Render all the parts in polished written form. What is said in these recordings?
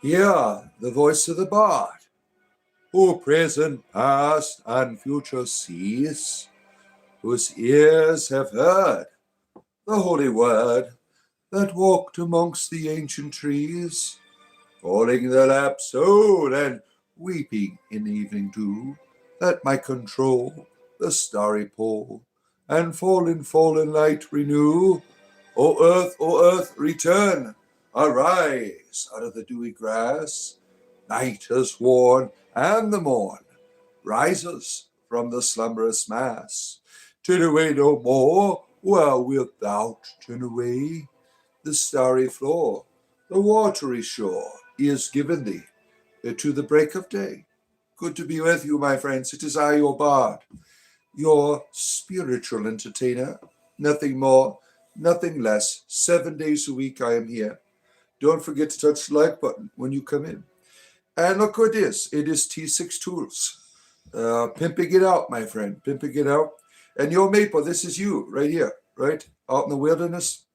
Hear the voice of the bard, who present, past, and future sees, whose ears have heard the holy word that walked amongst the ancient trees, falling their lap soul and weeping in evening dew, that might control the starry pole, and fallen light renew. O earth, return, arise out of the dewy grass. Night has worn, and the morn rises from the slumberous mass. Turn away no more, well wilt thou turn away? The starry floor, the watery shore, is given thee to the break of day. Good to be with you, my friends. It is I, your bard, your spiritual entertainer. Nothing more, nothing less. 7 days a week I am here. Don't forget to touch the like button when you come in. And look what it is. It is T6 Tools. Pimping it out, my friend. Pimping it out. And your maple, this is you right here, right? Out in the wilderness.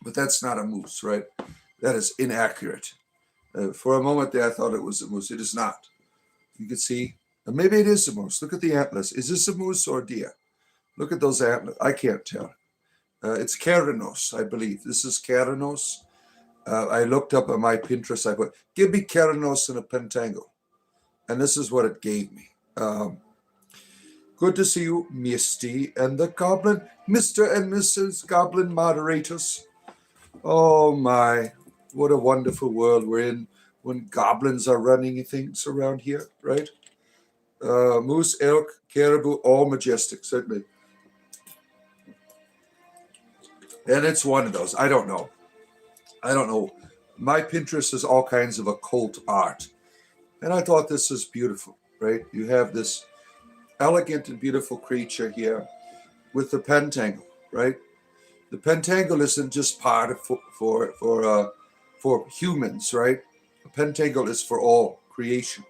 But that's not a moose, right? That is inaccurate. For a moment there, I thought it was a moose. It is not. You can see. Maybe it is a moose. Look at the antlers. Is this a moose or a deer? Look at those antlers. I can't tell. It's Ceranos, I believe. This is Ceranos. I looked up on my Pinterest. I put, give me Ceranos and a pentangle. And this is what it gave me. Good to see you, Misty, and the Goblin, Mr. and Mrs. Goblin moderators. Oh my, what a wonderful world we're in when goblins are running things around here, right? Moose, elk, caribou, all majestic, certainly. And it's one of those. I don't know. My Pinterest is all kinds of occult art. And I thought this was beautiful, right? You have this elegant and beautiful creature here with the pentangle, right? The pentangle isn't just part of for humans, right? The pentangle is for all creation,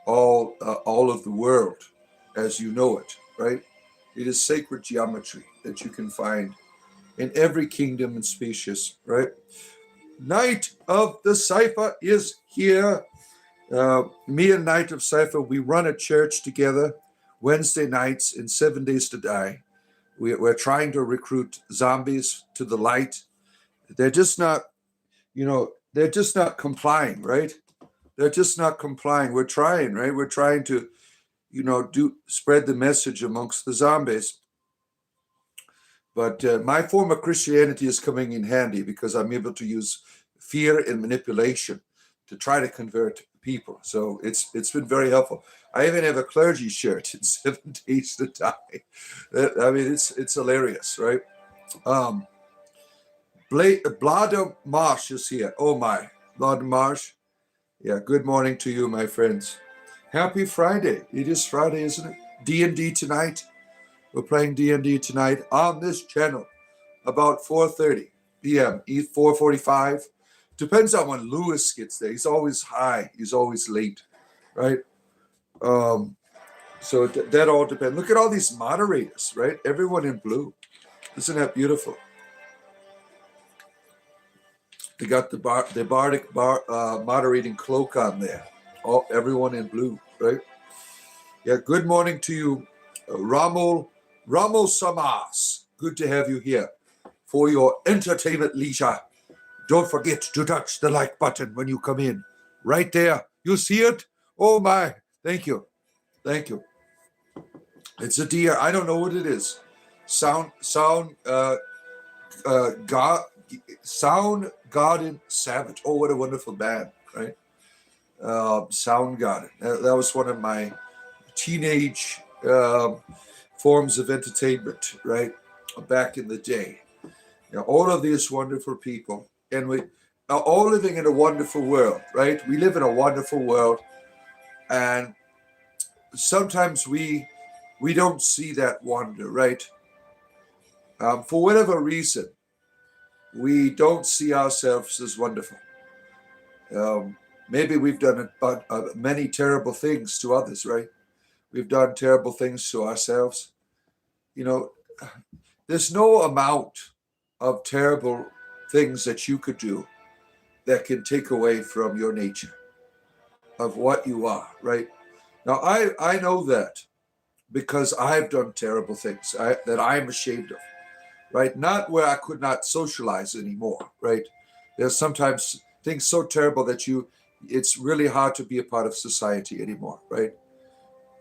all of the world as you know it, right? It is sacred geometry that you can find in every kingdom and species, right? Night of the Cipher is here. Me and Night of Cipher, we run a church together Wednesday nights in 7 Days to Die. We're trying to recruit zombies to the light. They're just not, they're just not complying, right? They're just not complying. We're trying, right? We're trying to, spread the message amongst the zombies. But my form of Christianity is coming in handy because I'm able to use fear and manipulation to try to convert people. So it's been very helpful. I even have a clergy shirt in 7 Days to Die. I mean, it's hilarious, right? Blada Marsh is here. Oh my, Blada Marsh. Yeah, good morning to you, my friends. Happy Friday. It is Friday, isn't it? D&D tonight. We're playing D&D tonight on this channel about 4:30 p.m., 4:45. Depends on when Lewis gets there. He's always high. He's always late, right? So that all depends. Look at all these moderators, right? Everyone in blue. Isn't that beautiful? They got the bardic moderating cloak on there. Everyone in blue, right? Yeah, good morning to you, Ramo Samas. Good to have you here for your entertainment leisure. Don't forget to touch the like button when you come in. Right there. You see it? Oh my. Thank you. Thank you. It's a deer. I don't know what it is. Soundgarden Savage. Oh, what a wonderful band, right? Soundgarden. That was one of my teenage forms of entertainment, right? Back in the day. All of these wonderful people. And we are all living in a wonderful world, right? We live in a wonderful world. And sometimes we don't see that wonder, right? For whatever reason, we don't see ourselves as wonderful. Maybe we've done many terrible things to others, right? We've done terrible things to ourselves. There's no amount of terrible things that you could do that can take away from your nature of what you are, right? Now, I know that because I've done terrible things that I'm ashamed of, right? Not where I could not socialize anymore, right? There's sometimes things so terrible that it's really hard to be a part of society anymore, right?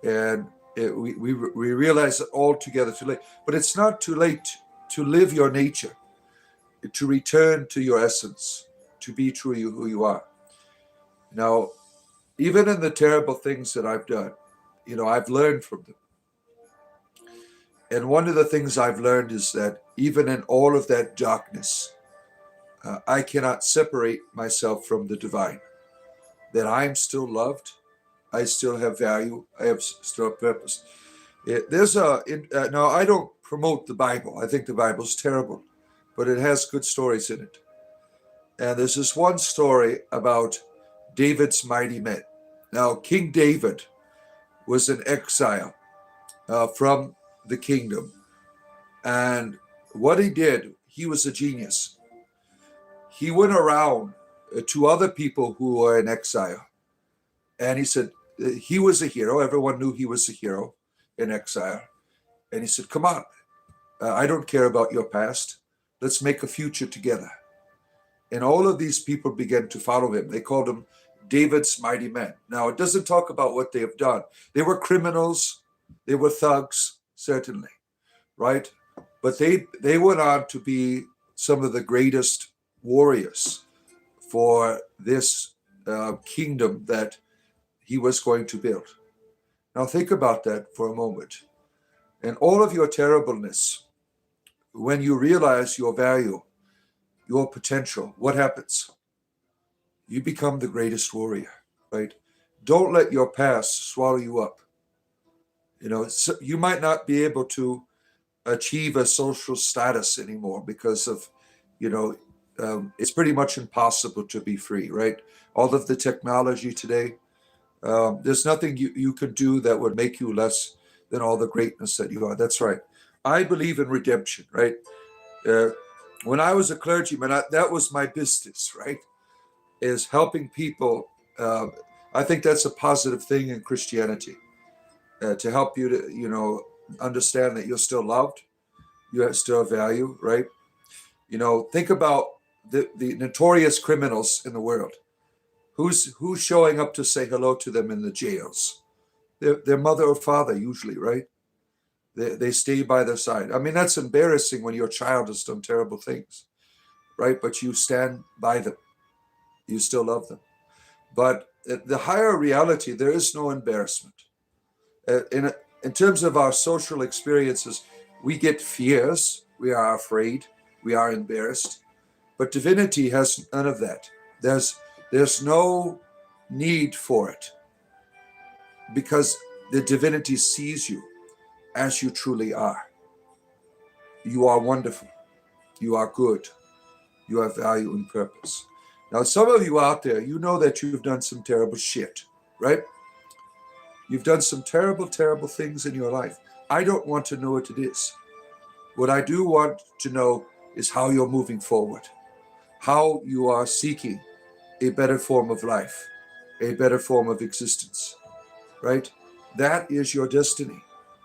And we realize it all together too late. But it's not too late to live your nature, to return to your essence, to be true who you are. Now, even in the terrible things that I've done, I've learned from them. And one of the things I've learned is that even in all of that darkness, I cannot separate myself from the divine, that I'm still loved, I still have value, I have still have purpose. Now, I don't promote the Bible. I think the Bible's terrible, but it has good stories in it. And there's this one story about David's mighty men. Now, King David was in exile from the kingdom. And what he did, he was a genius. He went around to other people who were in exile. And he said, he was a hero. Everyone knew he was a hero in exile. And he said, come on, I don't care about your past. Let's make a future together. And all of these people began to follow him. They called him David's mighty men. Now, it doesn't talk about what they have done. They were criminals. They were thugs, certainly, right? But they went on to be some of the greatest warriors for this kingdom that he was going to build. Now, think about that for a moment. And all of your terribleness, when you realize your value, your potential, what happens? You become the greatest warrior, right? Don't let your past swallow you up. You might not be able to achieve a social status anymore because of, it's pretty much impossible to be free, right? All of the technology today, there's nothing you could do that would make you less than all the greatness that you are. That's right. I believe in redemption, right? When I was a clergyman, that was my business, right? Is helping people. I think that's a positive thing in Christianity, to help you to, understand that you're still loved, you still have value, right? Think about the notorious criminals in the world. Who's showing up to say hello to them in the jails? Their mother or father, usually, right? They stay by their side. I mean, that's embarrassing when your child has done terrible things, right? But you stand by them. You still love them. But the higher reality, there is no embarrassment. In terms of our social experiences, we get fears. We are afraid. We are embarrassed. But divinity has none of that. There's no need for it, because the divinity sees you as you truly are. You are wonderful. You are good. You have value and purpose. Now, some of you out there, you know that you've done some terrible shit, right? You've done some terrible, terrible things in your life. I don't want to know what it is. What I do want to know is how you're moving forward, how you are seeking a better form of life, a better form of existence, right? That is your destiny.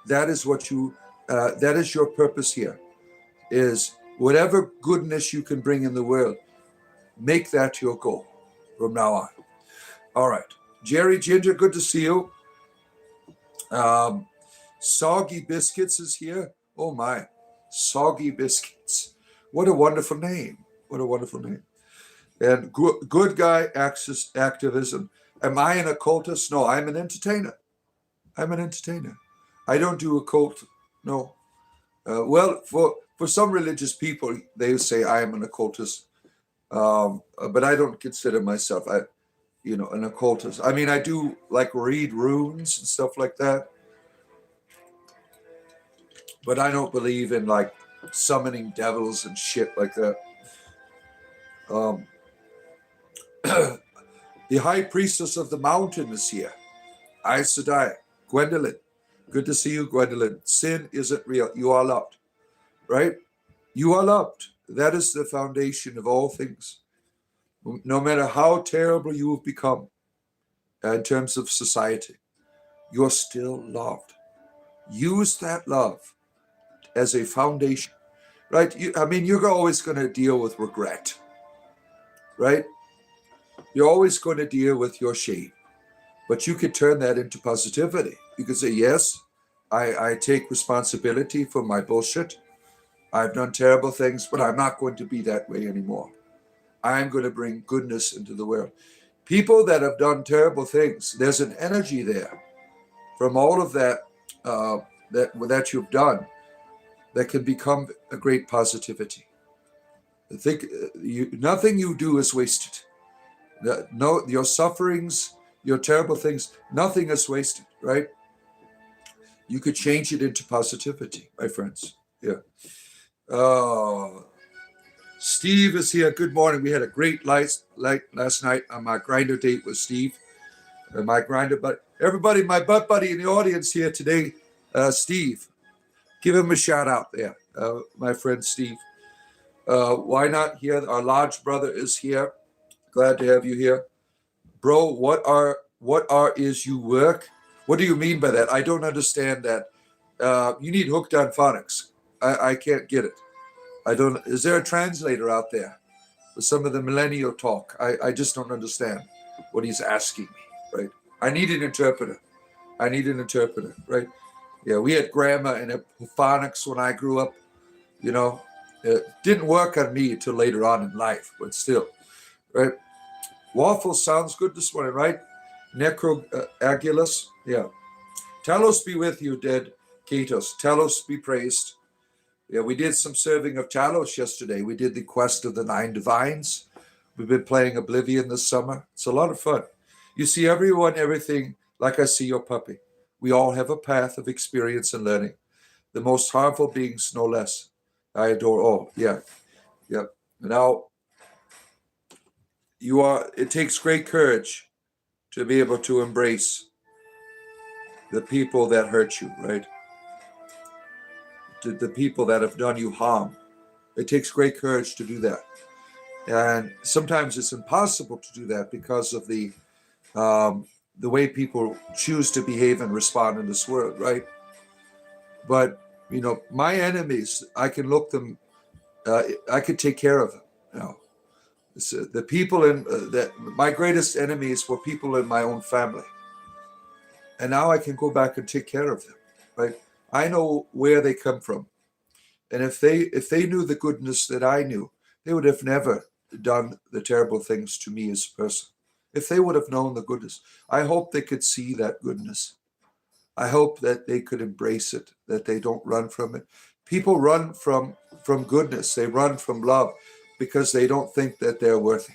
That is that is your purpose here, is whatever goodness you can bring in the world, make that your goal from now on. All right. Jerry Ginger, good to see you. Soggy Biscuits is here. Oh my, Soggy Biscuits. What a wonderful name. What a wonderful name. And good guy activism. Am I an occultist? No, I'm an entertainer. I'm an entertainer. I don't do occult. No. Well, for some religious people, they say I am an occultist. But I don't consider myself, an occultist. I mean, I do like read runes and stuff like that. But I don't believe in like summoning devils and shit like that. The high priestess of the mountain is here. Aes Sedai. Gwendolyn. Good to see you, Gwendolyn. Sin isn't real. You are loved, right? You are loved. That is the foundation of all things. No matter how terrible you have become in terms of society, you're still loved. Use that love as a foundation, right? You're always going to deal with regret, right? You're always going to deal with your shame, but you could turn that into positivity. You could say, yes, I take responsibility for my bullshit. I've done terrible things, but I'm not going to be that way anymore. I'm going to bring goodness into the world. People that have done terrible things, there's an energy there from all of that that you've done that can become a great positivity. I think nothing you do is wasted. No, your sufferings, your terrible things, nothing is wasted, right? You could change it into positivity, my friends. Yeah. Steve is here. Good morning. We had a great last night on my grinder date with Steve. My grinder, but everybody, my butt buddy in the audience here today, Steve, give him a shout out there, my friend Steve. Why not here? Our large brother is here. Glad to have you here, bro. What is you work? What do you mean by that? I don't understand that. You need hooked on phonics. I can't get it. I don't. Is there a translator out there for some of the millennial talk? I just don't understand what he's asking me. Right. I need an interpreter. Right. Yeah, we had grammar and phonics when I grew up. It didn't work on me until later on in life, but still, right? Waffle sounds good this morning, right? Necroagulus, yeah. Talos be with you, dead Katos. Talos be praised. Yeah, we did some serving of Talos yesterday. We did the Quest of the Nine Divines. We've been playing Oblivion this summer. It's a lot of fun. You see everything like I see your puppy. We all have a path of experience and learning. The most harmful beings, no less. I adore all. Yeah. Now, it takes great courage to be able to embrace the people that hurt you, right? The people that have done you harm. It takes great courage to do that. And sometimes it's impossible to do that because of the way people choose to behave and respond in this world, right? But, my enemies, I can look them, I could take care of them, the people that my greatest enemies were people in my own family, and now I can go back and take care of them, right? I know where they come from, and if they knew the goodness that I knew, they would have never done the terrible things to me as a person. If they would have known the goodness, I hope they could see that goodness. I hope that they could embrace it, that they don't run from it. People run from goodness. They run from love because they don't think that they're worthy.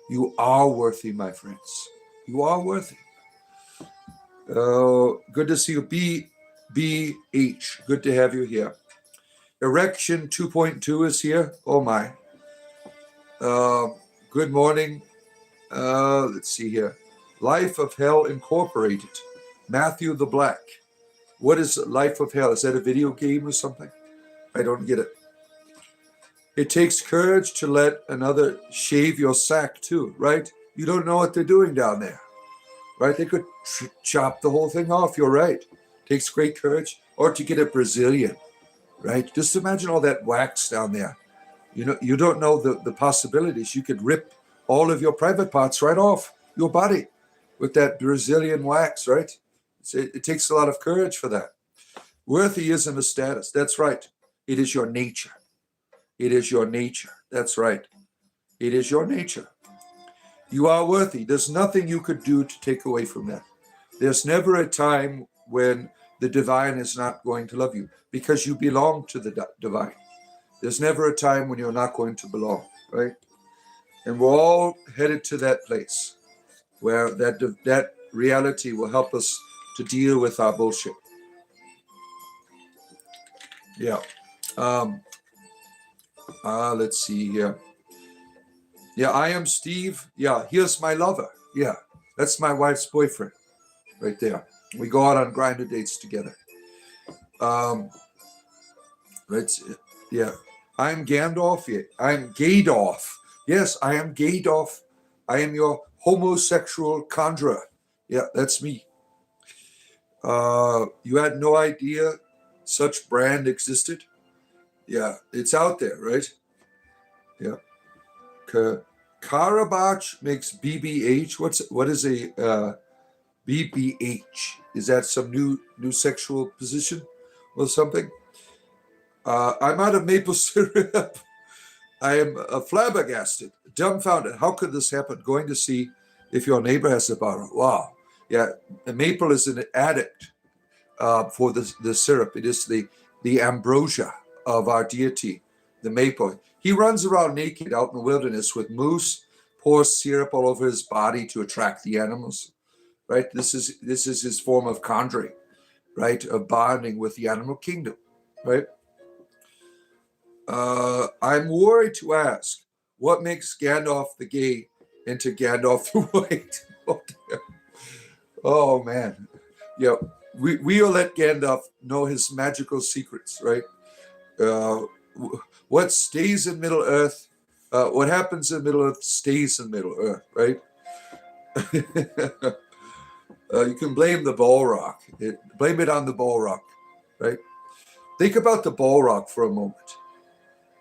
You are worthy, my friends. You are worthy. Good to see you. BBH. Good to have you here. Erection 2.2 is here. Oh, my. Good morning. Let's see here. Life of Hell Incorporated. Matthew the Black. What is Life of Hell? Is that a video game or something? I don't get it. It takes courage to let another shave your sack too, right? You don't know what they're doing down there, right? They could chop the whole thing off. You're right. It takes great courage. Or to get a Brazilian, right? Just imagine all that wax down there. You don't know the possibilities. You could rip all of your private parts right off your body with that Brazilian wax, right? It takes a lot of courage for that. Worthy isn't a status. That's right. It is your nature. It is your nature. That's right. It is your nature. You are worthy. There's nothing you could do to take away from that. There's never a time when the divine is not going to love you because you belong to the divine. There's never a time when you're not going to belong, right? And we're all headed to that place where that reality will help us to deal with our bullshit. Yeah. Let's see here. Yeah, I am Steve. Yeah, here's my lover. Yeah, that's my wife's boyfriend right there. We go out on grinder dates together. Yeah. I'm Gandalf. Yeah, I'm Gadolf. Yes, I am Gaydolf. I am your homosexual conjurer. Yeah, that's me. You had no idea such brand existed? Yeah, it's out there, right? Yeah. Karabach makes BBH. What is a BBH? Is that some new sexual position or something? I'm out of maple syrup. I am flabbergasted, dumbfounded. How could this happen? Going to see if your neighbor has a bottle. Wow. Yeah, maple is an addict for the syrup. It is the ambrosia of our deity, the maple. He runs around naked out in the wilderness with moose, pours syrup all over his body to attract the animals. Right. This is his form of conjuring, right, of bonding with the animal kingdom. Right. I'm worried to ask what makes Gandalf the gay into Gandalf the white. Oh man, yeah. We will let Gandalf know his magical secrets, right? Uh, what stays in Middle Earth, what happens in Middle Earth stays in Middle Earth, right? You can blame the Balrog. Blame it on the Balrog, right? Think about the Balrog for a moment.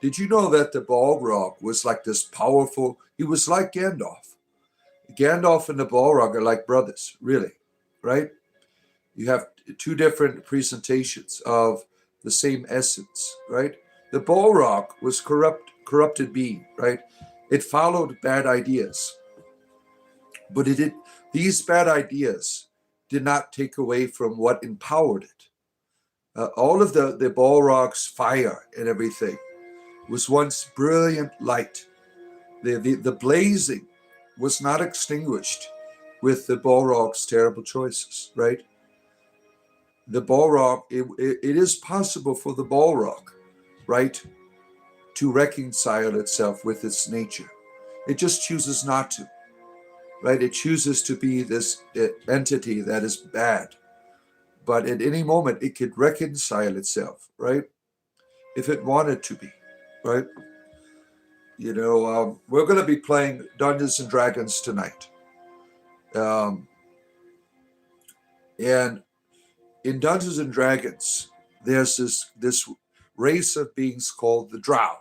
Did you know that the Balrog was like this powerful? He was like Gandalf. Gandalf and the Balrog are like brothers, really, right? You have two different presentations of the same essence, right? The Balrog was corrupted being, right? It followed bad ideas, but these bad ideas did not take away from what empowered it. All of the Balrog's fire and everything was once brilliant light. The blazing was not extinguished with the Balrog's terrible choices, right? The Balrog, it is possible for the Balrog, right, to reconcile itself with its nature. It just chooses not to, right? It chooses to be this entity that is bad. But at any moment, it could reconcile itself, right? If it wanted to be, right? We're going to be playing Dungeons and Dragons tonight. Um, and in Dungeons and Dragons, there's this race of beings called the Drow.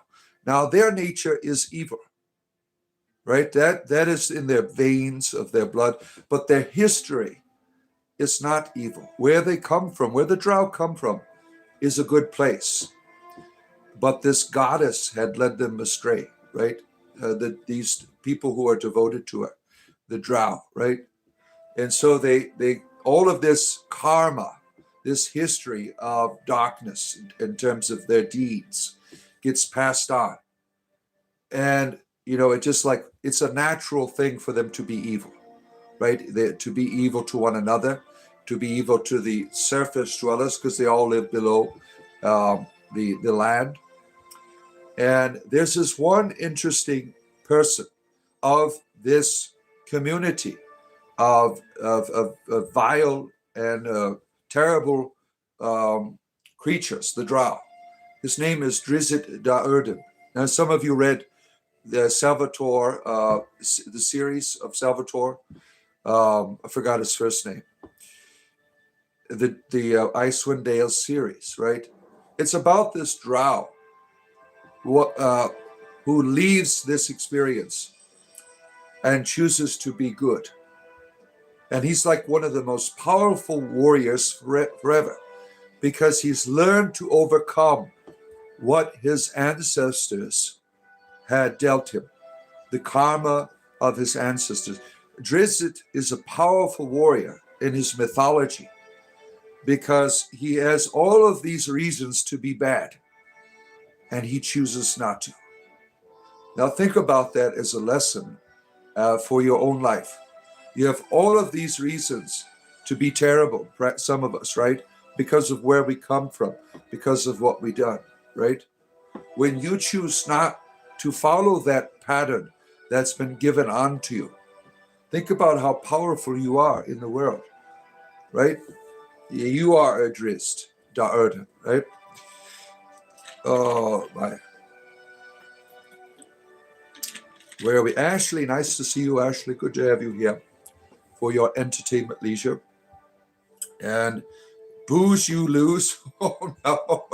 Now, their nature is evil, right? That is in their veins of their blood, but their history is not evil. Where they come from, where the Drow come from, is a good place. But this goddess had led them astray, right? These people who are devoted to her, the Drow, right? And so they all of this karma, this history of darkness in terms of their deeds, gets passed on. And it's a natural thing for them to be evil, right? To be evil to one another, to be evil to the surface dwellers, because they all live below the land. And there's this one interesting person of this community of vile and terrible creatures, the Drow. His name is Drizzt Do'Urden. Now, some of you read the Salvatore, the series of Salvatore. I forgot his first name. The Icewind Dale series, right? It's about this Drow who leaves this experience and chooses to be good. And he's like one of the most powerful warriors forever, because he's learned to overcome what his ancestors had dealt him, the karma of his ancestors. Drizzt is a powerful warrior in his mythology because he has all of these reasons to be bad, and he chooses not to. Now think about that as a lesson for your own life. You have all of these reasons to be terrible, some of us, right? Because of where we come from, because of what we've done, right? When you choose not to follow that pattern that's been given onto you, think about how powerful you are in the world, right? You are a Drizzt Do'Urden, right? Oh, my. Where are we? Ashley, nice to see you, Ashley. Good to have you here for your entertainment leisure. And booze you lose. Oh no.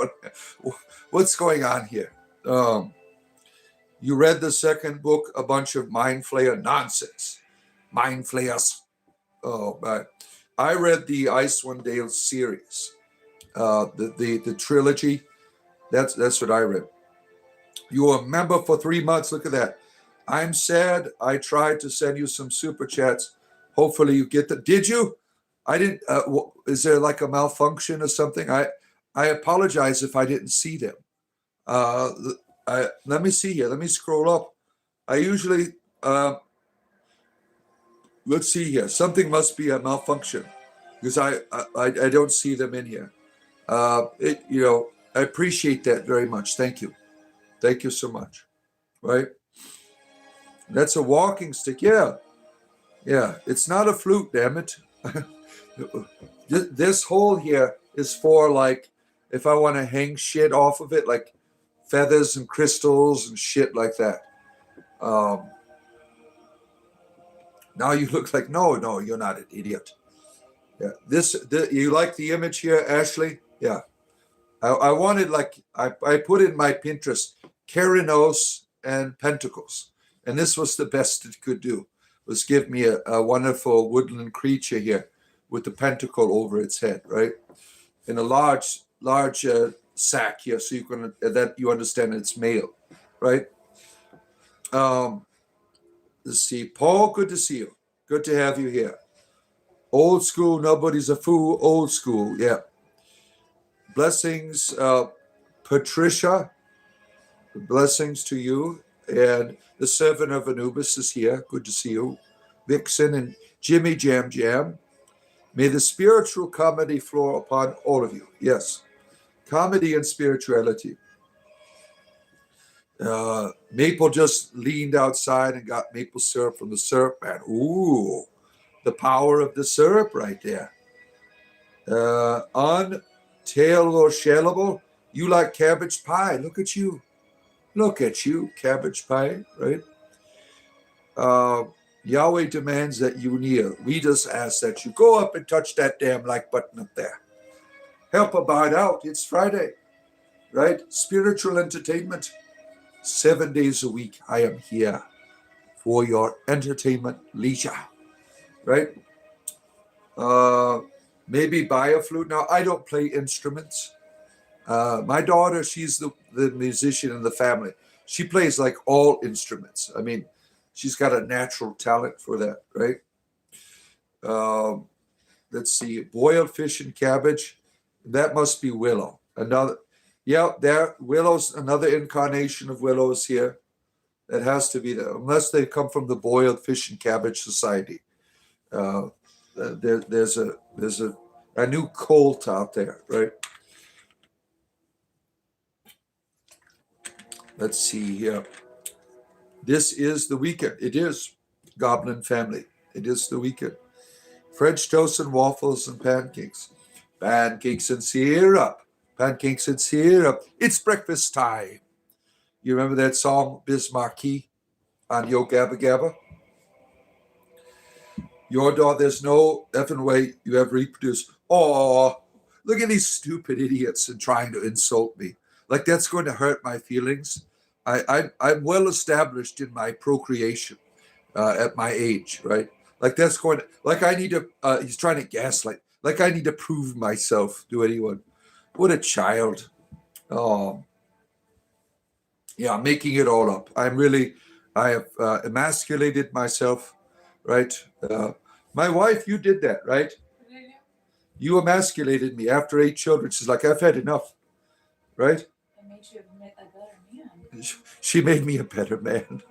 What's going on here? You read the second book, a bunch of mind flayer nonsense. Mind flayers. Oh, but I read the Icewind Dale series, the trilogy. That's what I read. You were a member for 3 months. Look at that. I'm sad. I tried to send you some super chats. Hopefully you get them. Did you? I didn't. Is there like a malfunction or something? I apologize if I didn't see them. Let me see here. Let me scroll up. I usually let's see here. Something must be a malfunction because I don't see them in here. I appreciate that very much. Thank you. Thank you so much. Right? That's a walking stick. Yeah. Yeah. It's not a flute, damn it. This hole here is for like if I want to hang shit off of it, like feathers and crystals and shit like that. Now you look like no, you're not an idiot. Yeah, you like the image here, Ashley? Yeah, I wanted like I put in my Pinterest Keranos and Pentacles, and this was the best it could do was give me a wonderful woodland creature here with the pentacle over its head, right, in a large sack here, so you understand it's male, right? Let's see, Paul. Good to see you. Good to have you here. Old school, nobody's a fool. Old school, yeah. Blessings, Patricia. Blessings to you. And the servant of Anubis is here. Good to see you. Vixen and Jimmy Jam Jam. May the spiritual comedy flow upon all of you. Yes. Comedy and spirituality. Maple just leaned outside and got maple syrup from the syrup man. Ooh, the power of the syrup right there. Untailable. You like cabbage pie. Look at you. Look at you, cabbage pie, right? Yahweh demands that you kneel. We just ask that you go up and touch that damn like button up there. Help a bite out. It's Friday, right? Spiritual entertainment. 7 days a week, I am here for your entertainment leisure, right? Maybe buy a flute. Now, I don't play instruments. My daughter, she's the musician in the family. She plays like all instruments. I mean, she's got a natural talent for that, right? Let's see, boiled fish and cabbage. That must be willow. Willow's another incarnation of willows here. That has to be there, unless they come from the boiled fish and cabbage society. There's a new cult out there, right? Let's see here. This is the weekend. It is Goblin family. It is the weekend. French toast and waffles and pancakes. Pancakes and syrup. Pancakes and syrup. It's breakfast time. You remember that song, Bismarcky, on Yo Gabba Gabba? Your dog, there's no effing way you have reproduced. Oh, look at these stupid idiots and trying to insult me. Like that's going to hurt my feelings. I'm well established in my procreation at my age, right? Like that's going to, like I need to, he's trying to gaslight. Like I need to prove myself to anyone. What a child. Oh, yeah, making it all up. I have emasculated myself, right? My wife, you did that, right? You emasculated me after 8 children. She's like, I've had enough, right? It made you a better man. She made me a better man.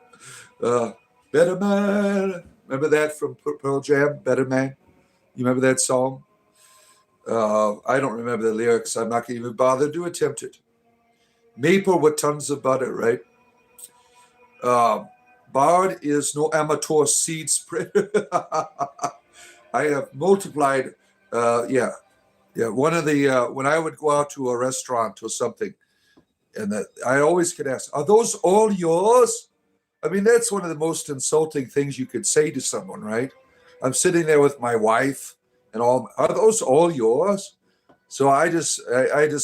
Better man. Remember that from Pearl Jam, Better Man? You remember that song? I don't remember the lyrics. I'm not going to even bother to attempt it. Maple with tons of butter, right? Bard is no amateur seed spreader. I have multiplied. Yeah. One of the when I would go out to a restaurant or something, and I always could ask, "Are those all yours?" I mean, that's one of the most insulting things you could say to someone, right? I'm sitting there with my wife and are those all yours? So I just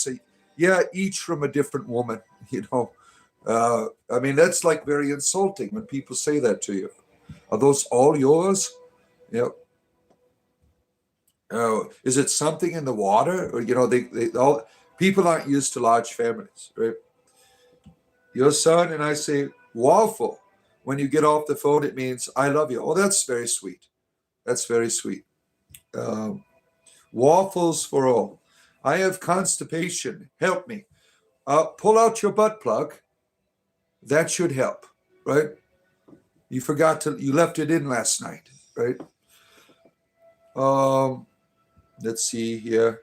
say, yeah, each from a different woman, you know. I mean, that's like very insulting when people say that to you. Are those all yours? You know, is it something in the water? Or, they all people aren't used to large families, right? Your son, and I say, waffle. When you get off the phone, it means I love you. Oh, that's very sweet. That's very sweet. Um, Waffles for all. I have constipation. Help me. Pull out your butt plug. That should help, right? You left it in last night, right? Um, let's see here.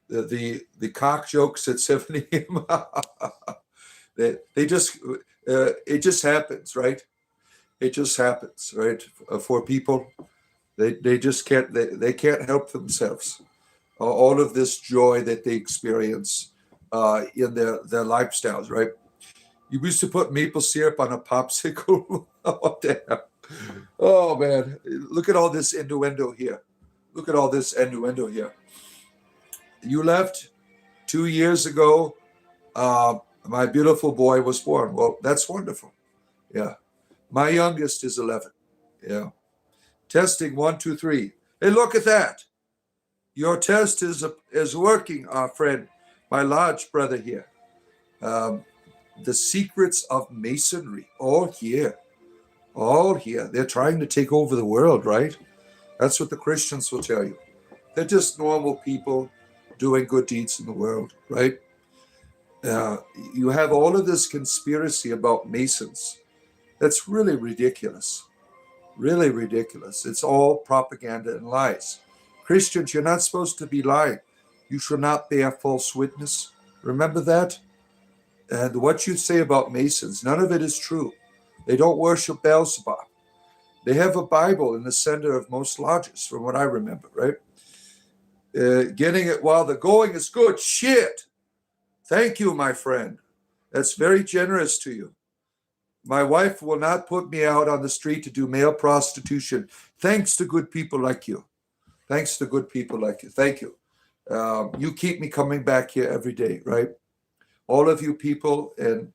The cock jokes at 7 a.m. they just it just happens, right? It just happens, right? For people, they just they can't help themselves. All of this joy that they experience in their lifestyles, right? You used to put maple syrup on a popsicle. What the hell? Oh man, look at all this innuendo here. Look at all this innuendo here. You left 2 years ago. My beautiful boy was born. Well, that's wonderful. Yeah. My youngest is 11. Yeah. Testing 1, 2, 3. Hey, look at that. Your test is working, our friend, my large brother here. Um, the secrets of masonry, all here. All here. They're trying to take over the world, right? That's what the Christians will tell you. They're just normal people doing good deeds in the world, right? You have all of this conspiracy about Masons. That's really ridiculous. Really ridiculous. It's all propaganda and lies. Christians, you're not supposed to be lying. You shall not bear false witness. Remember that? And what you say about Masons, none of it is true. They don't worship Beelzebub. They have a Bible in the center of most lodges, from what I remember, right? Getting it while the going is good. Shit. Thank you, my friend. That's very generous to you. My wife will not put me out on the street to do male prostitution, thanks to good people like you. Thanks to good people like you. Thank you. You keep me coming back here every day, right? All of you people, and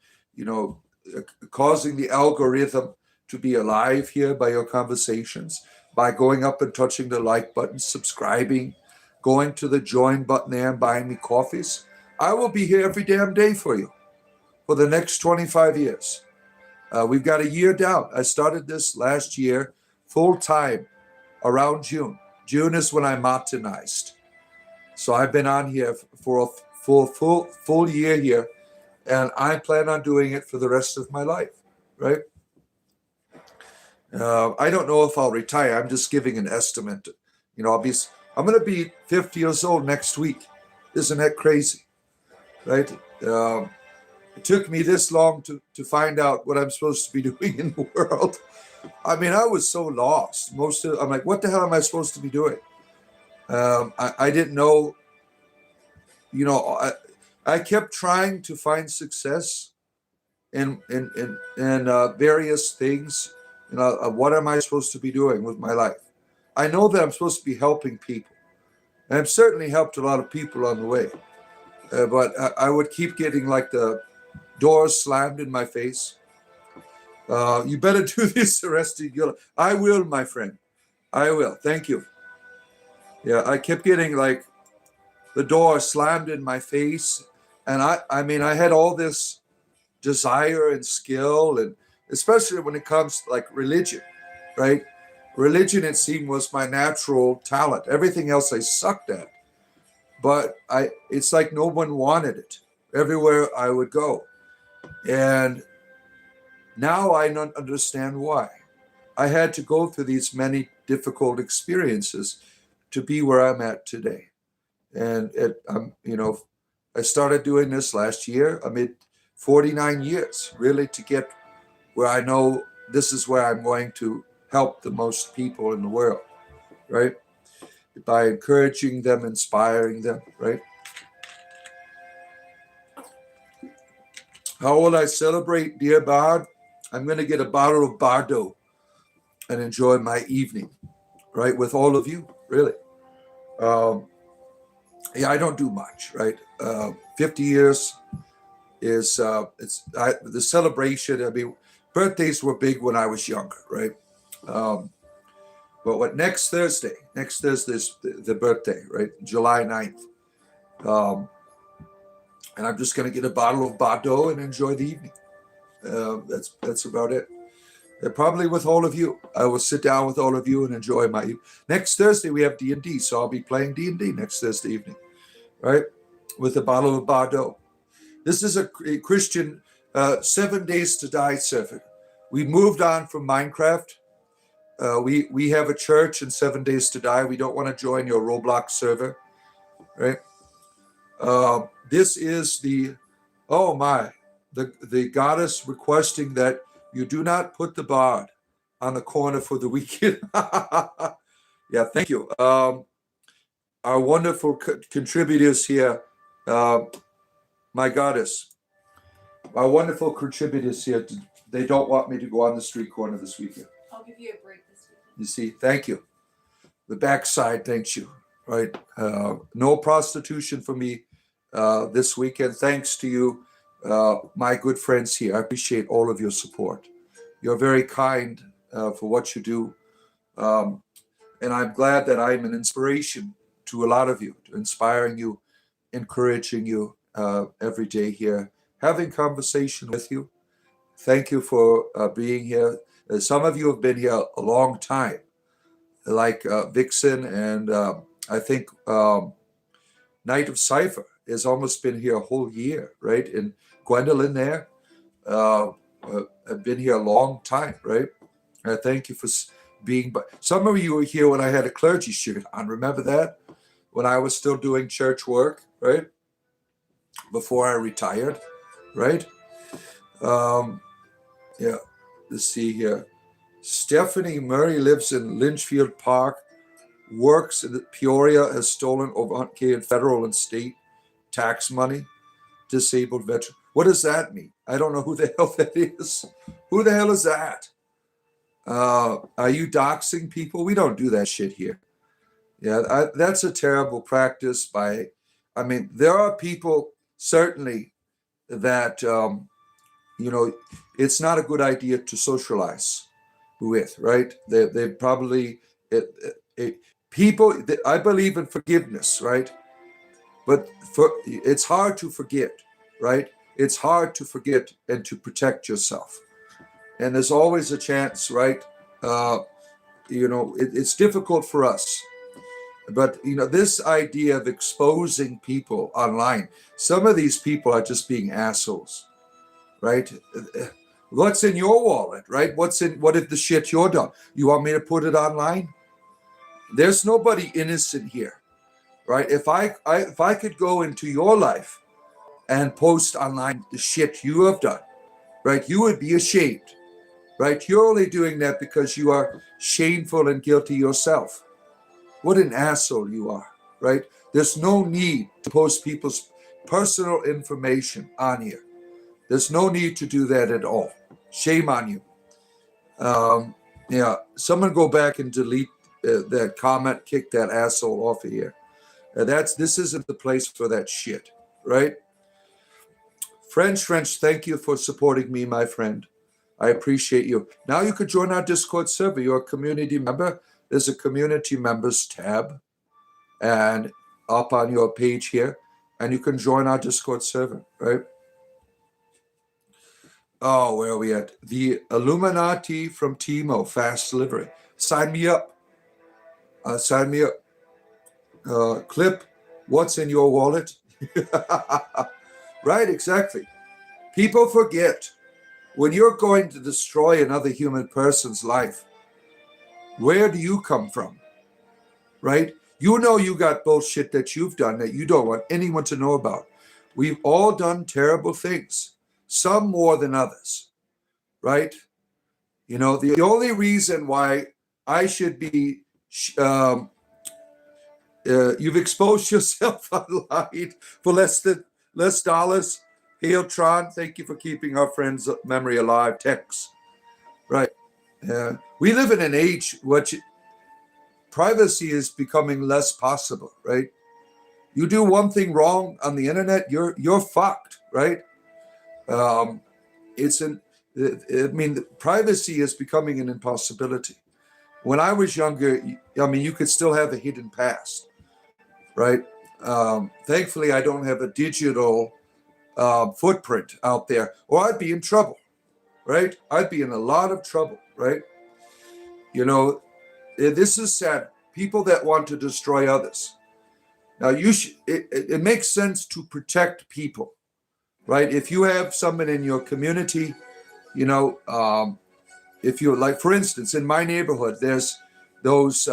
causing the algorithm to be alive here by your conversations, by going up and touching the like button, subscribing, going to the join button there and buying me coffees. I will be here every damn day for you for the next 25 years. We've got a year down. I started this last year full time around June. June is when I Martinized. So I've been on here for a full year here, and I plan on doing it for the rest of my life, right? I don't know if I'll retire. I'm just giving an estimate. I'm going to be 50 years old next week. Isn't that crazy, right? It took me this long to find out what I'm supposed to be doing in the world. I mean, I was so lost. I'm like, what the hell am I supposed to be doing? I didn't know. I kept trying to find success in various things. What am I supposed to be doing with my life? I know that I'm supposed to be helping people, and I've certainly helped a lot of people on the way. But I would keep getting like the doors slammed in my face. You better do this the rest of your life. I will, my friend. I will. Thank you. Yeah, I kept getting like the door slammed in my face. And I had all this desire and skill, and especially when it comes to like religion, right? Religion, it seemed, was my natural talent. Everything else I sucked at. But it's like no one wanted it everywhere I would go. And now I don't understand why. I had to go through these many difficult experiences to be where I'm at today. And I started doing this last year. I'm at 49 years, really, to get where I know this is where I'm going to help the most people in the world, right? By encouraging them, inspiring them, right? How will I celebrate, dear Bard? I'm going to get a bottle of Bardo and enjoy my evening, right, with all of you, really. Um, yeah, I don't do much, right? 50 years is the celebration. I mean, birthdays were big when I was younger, right? Um, but what next Thursday is the birthday, right? July 9th. Um, and I'm just going to get a bottle of Bordeaux and enjoy the evening. That's about it. And probably with all of you, I will sit down with all of you and enjoy my. Next Thursday we have D&D, so I'll be playing D&D next Thursday evening, right? With a bottle of Bordeaux. This is a Christian 7 days to die server. We moved on from Minecraft. We have a church in 7 days to die. We don't want to join your Roblox server, right? This is the goddess requesting that you do not put the bard on the corner for the weekend. Yeah, thank you. Our wonderful contributors here, my goddess, our wonderful contributors here, they don't want me to go on the street corner this weekend. I'll give you a break this weekend. You see, thank you. The backside thanks you, right? No prostitution for me this weekend. Thanks to you, my good friends here. I appreciate all of your support. You're very kind for what you do. And I'm glad that I'm an inspiration to a lot of you, to inspiring you, encouraging you every day here, having conversation with you. Thank you for being here. Some of you have been here a long time, like Vixen, and I think Night of Cypher has almost been here a whole year, right? And Gwendolyn there have been here a long time, right? Thank you for being. But some of you were here when I had a clergy shirt on. Remember that? When I was still doing church work, right? Before I retired, right? Yeah, let's see here. Stephanie Murray lives in Lynchfield Park, works in Peoria, has stolen over $100K in federal and state tax money, disabled veteran. What does that mean? I don't know who the hell that is. Who the hell is that? Are you doxing people? We don't do that shit here. Yeah, that's a terrible practice there are people certainly that, it's not a good idea to socialize with, right? They probably, people, I believe in forgiveness, right? But it's hard to forget, right? It's hard to forget and to protect yourself. And there's always a chance, right? It's difficult for us. But, this idea of exposing people online, some of these people are just being assholes, right? What's in your wallet, right? What if the shit you're done? You want me to put it online? There's nobody innocent here, right? If I could go into your life and post online the shit you have done, right? You would be ashamed, right? You're only doing that because you are shameful and guilty yourself. What an asshole you are, right? There's no need to post people's personal information on here. There's no need to do that at all. Shame on you. Someone go back and delete that comment, kick that asshole off of here. This isn't the place for that shit, right? French, thank you for supporting me, my friend. I appreciate you. Now you could join our Discord server. You're a community member. There's a community members tab and up on your page here, and you can join our Discord server, right? Oh, where are we at? The Illuminati from Timo, fast delivery. Sign me up. Sign me up. Clip, what's in your wallet? Right, exactly. People forget when you're going to destroy another human person's life, where do you come from? Right? You got bullshit that you've done that you don't want anyone to know about. We've all done terrible things, some more than others, right? The only reason why I should be, you've exposed yourself online for less dollars. Hail Tron, thank you for keeping our friend's memory alive. Tex, Right. We live in an age which privacy is becoming less possible, right? You do one thing wrong on the internet, you're fucked, right? Um, it's an I mean, privacy is becoming an impossibility. When I was younger, I mean, you could still have a hidden past, right? Thankfully, I don't have a digital footprint out there, or I'd be in trouble, right? I'd be in a lot of trouble, right? You know, this is sad. People that want to destroy others. Now, it makes sense to protect people, right? If you have someone in your community, you know, if you like, for instance, in my neighborhood, there's those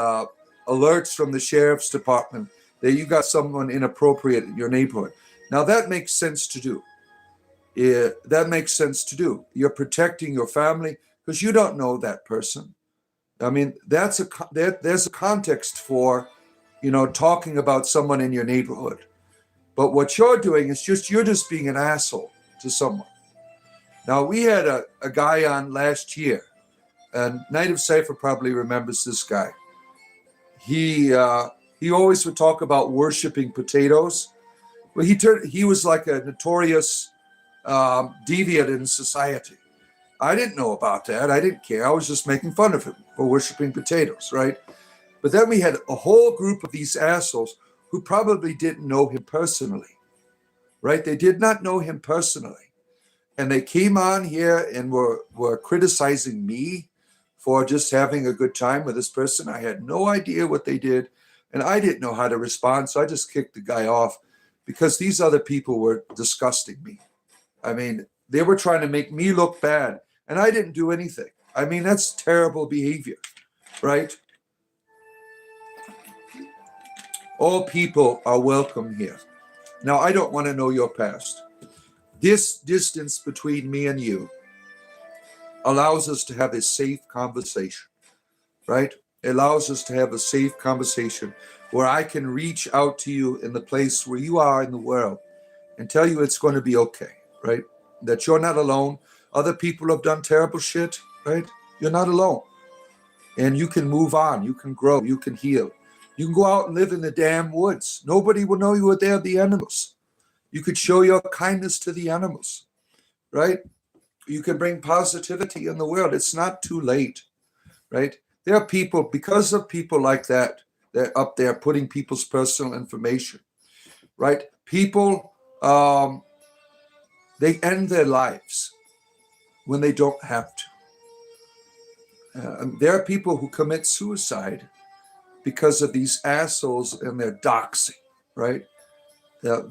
alerts from the sheriff's department that you got someone inappropriate in your neighborhood. Now, that makes sense to do. Yeah, that makes sense to do. You're protecting your family because you don't know that person. I mean, there's a context for, you know, talking about someone in your neighborhood. But what you're doing is you're just being an asshole to someone. Now, we had a guy on last year, and Native Cypher probably remembers this guy. He always would talk about worshiping potatoes. Well, he was like a notorious deviant in society. I didn't know about that. I didn't care. I was just making fun of him for worshiping potatoes, right? But then we had a whole group of these assholes who probably didn't know him personally, right? They did not know him personally. And they came on here and were criticizing me for just having a good time with this person. I had no idea what they did, and I didn't know how to respond, so I just kicked the guy off because these other people were disgusting me. I mean, they were trying to make me look bad, and I didn't do anything. I mean, that's terrible behavior, right? All people are welcome here. Now, I don't want to know your past. This distance between me and you allows us to have a safe conversation, right? It allows us to have a safe conversation where I can reach out to you in the place where you are in the world and tell you it's going to be okay, right? That you're not alone. Other people have done terrible shit, right? You're not alone. And you can move on. You can grow. You can heal. You can go out and live in the damn woods. Nobody will know you were there, the animals. You could show your kindness to the animals, right? You can bring positivity in the world. It's not too late, right? There are people, because of people like that, they're up there putting people's personal information, right? People, they end their lives when they don't have to. There are people who commit suicide because of these assholes and their doxing, right?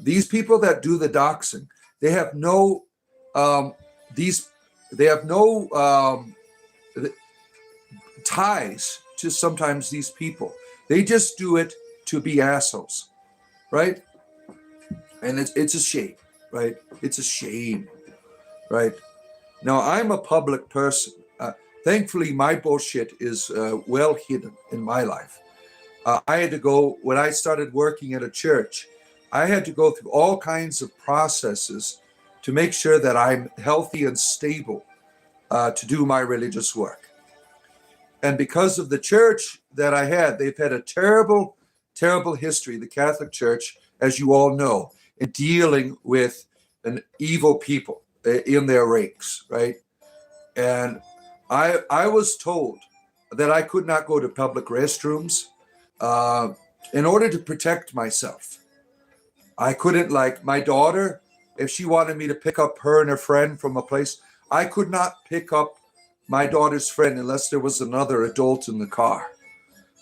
These people that do the doxing, they have no ties to sometimes these people. They just do it to be assholes, right? And it's a shame, right? It's a shame, right? Now, I'm a public person. Thankfully, my bullshit is well hidden in my life. I had to go, when I started working at a church, I had to go through all kinds of processes to make sure that I'm healthy and stable to do my religious work. And because of the church that I had, they've had a terrible, terrible history, the Catholic Church, as you all know, in dealing with an evil people in their ranks, right? And I was told that I could not go to public restrooms in order to protect myself. I couldn't, like my daughter, if she wanted me to pick up her and her friend from a place, I could not pick up my daughter's friend unless there was another adult in the car.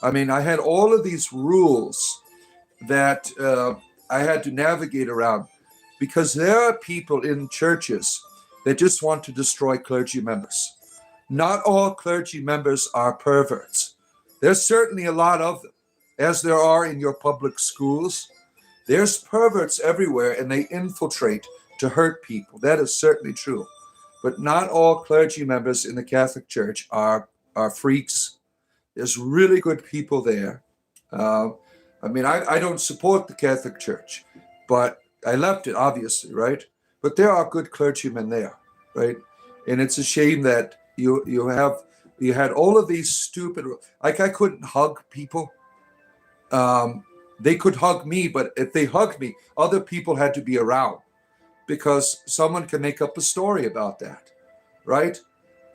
I mean, I had all of these rules that I had to navigate around because there are people in churches that just want to destroy clergy members. Not all clergy members are perverts. There's certainly a lot of them, as there are in your public schools. There's perverts everywhere, and they infiltrate to hurt people. That is certainly true. But not all clergy members in the Catholic Church are freaks. There's really good people there. I mean, I don't support the Catholic Church, but I left it, obviously, right? But there are good clergymen there, right? And it's a shame that You had all of these stupid, like I couldn't hug people. They could hug me, but if they hugged me, other people had to be around because someone can make up a story about that, right?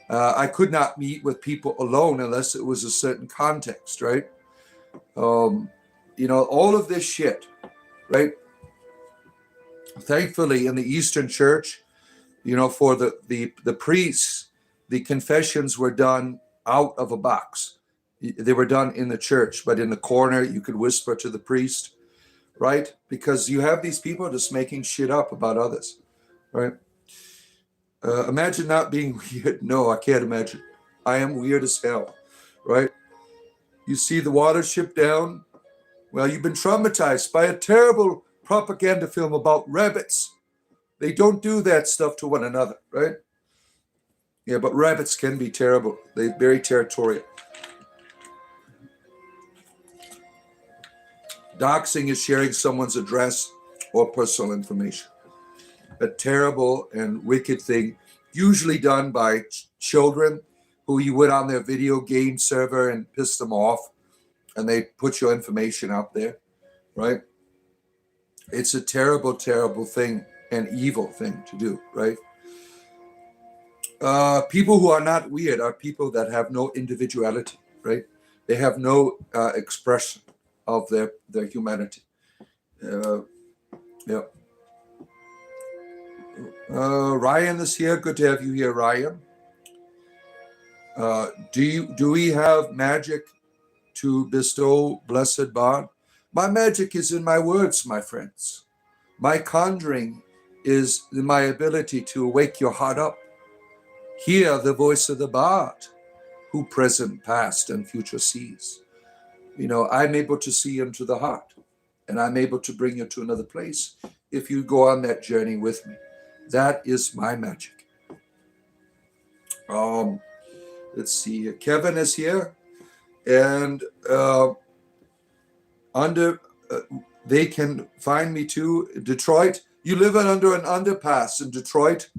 I could not meet with people alone unless it was a certain context, right? Um, all of this shit, right? Thankfully, in the Eastern Church, for the priests, the confessions were done out of a box. They were done in the church, but in the corner, you could whisper to the priest, right? Because you have these people just making shit up about others, right? Imagine not being weird. No, I can't imagine. I am weird as hell, right? You see the watership down. Well, you've been traumatized by a terrible propaganda film about rabbits. They don't do that stuff to one another, right? Yeah, but rabbits can be terrible. They're very territorial. Doxing is sharing someone's address or personal information. A terrible and wicked thing, usually done by children who you would on their video game server and piss them off, and they put your information out there, right? It's a terrible, terrible thing and evil thing to do, right? People who are not weird are people that have no individuality, right? They have no expression of their humanity. Yeah. Ryan is here. Good to have you here, Ryan. Do we have magic to bestow blessed bond? My magic is in my words, my friends. My conjuring is my ability to wake your heart up. Hear the voice of the bard, who present, past, and future sees. I'm able to see into the heart, and I'm able to bring you to another place if you go on that journey with me. That is my magic. Let's see here. Kevin is here, and they can find me too. Detroit. You live under an underpass in Detroit.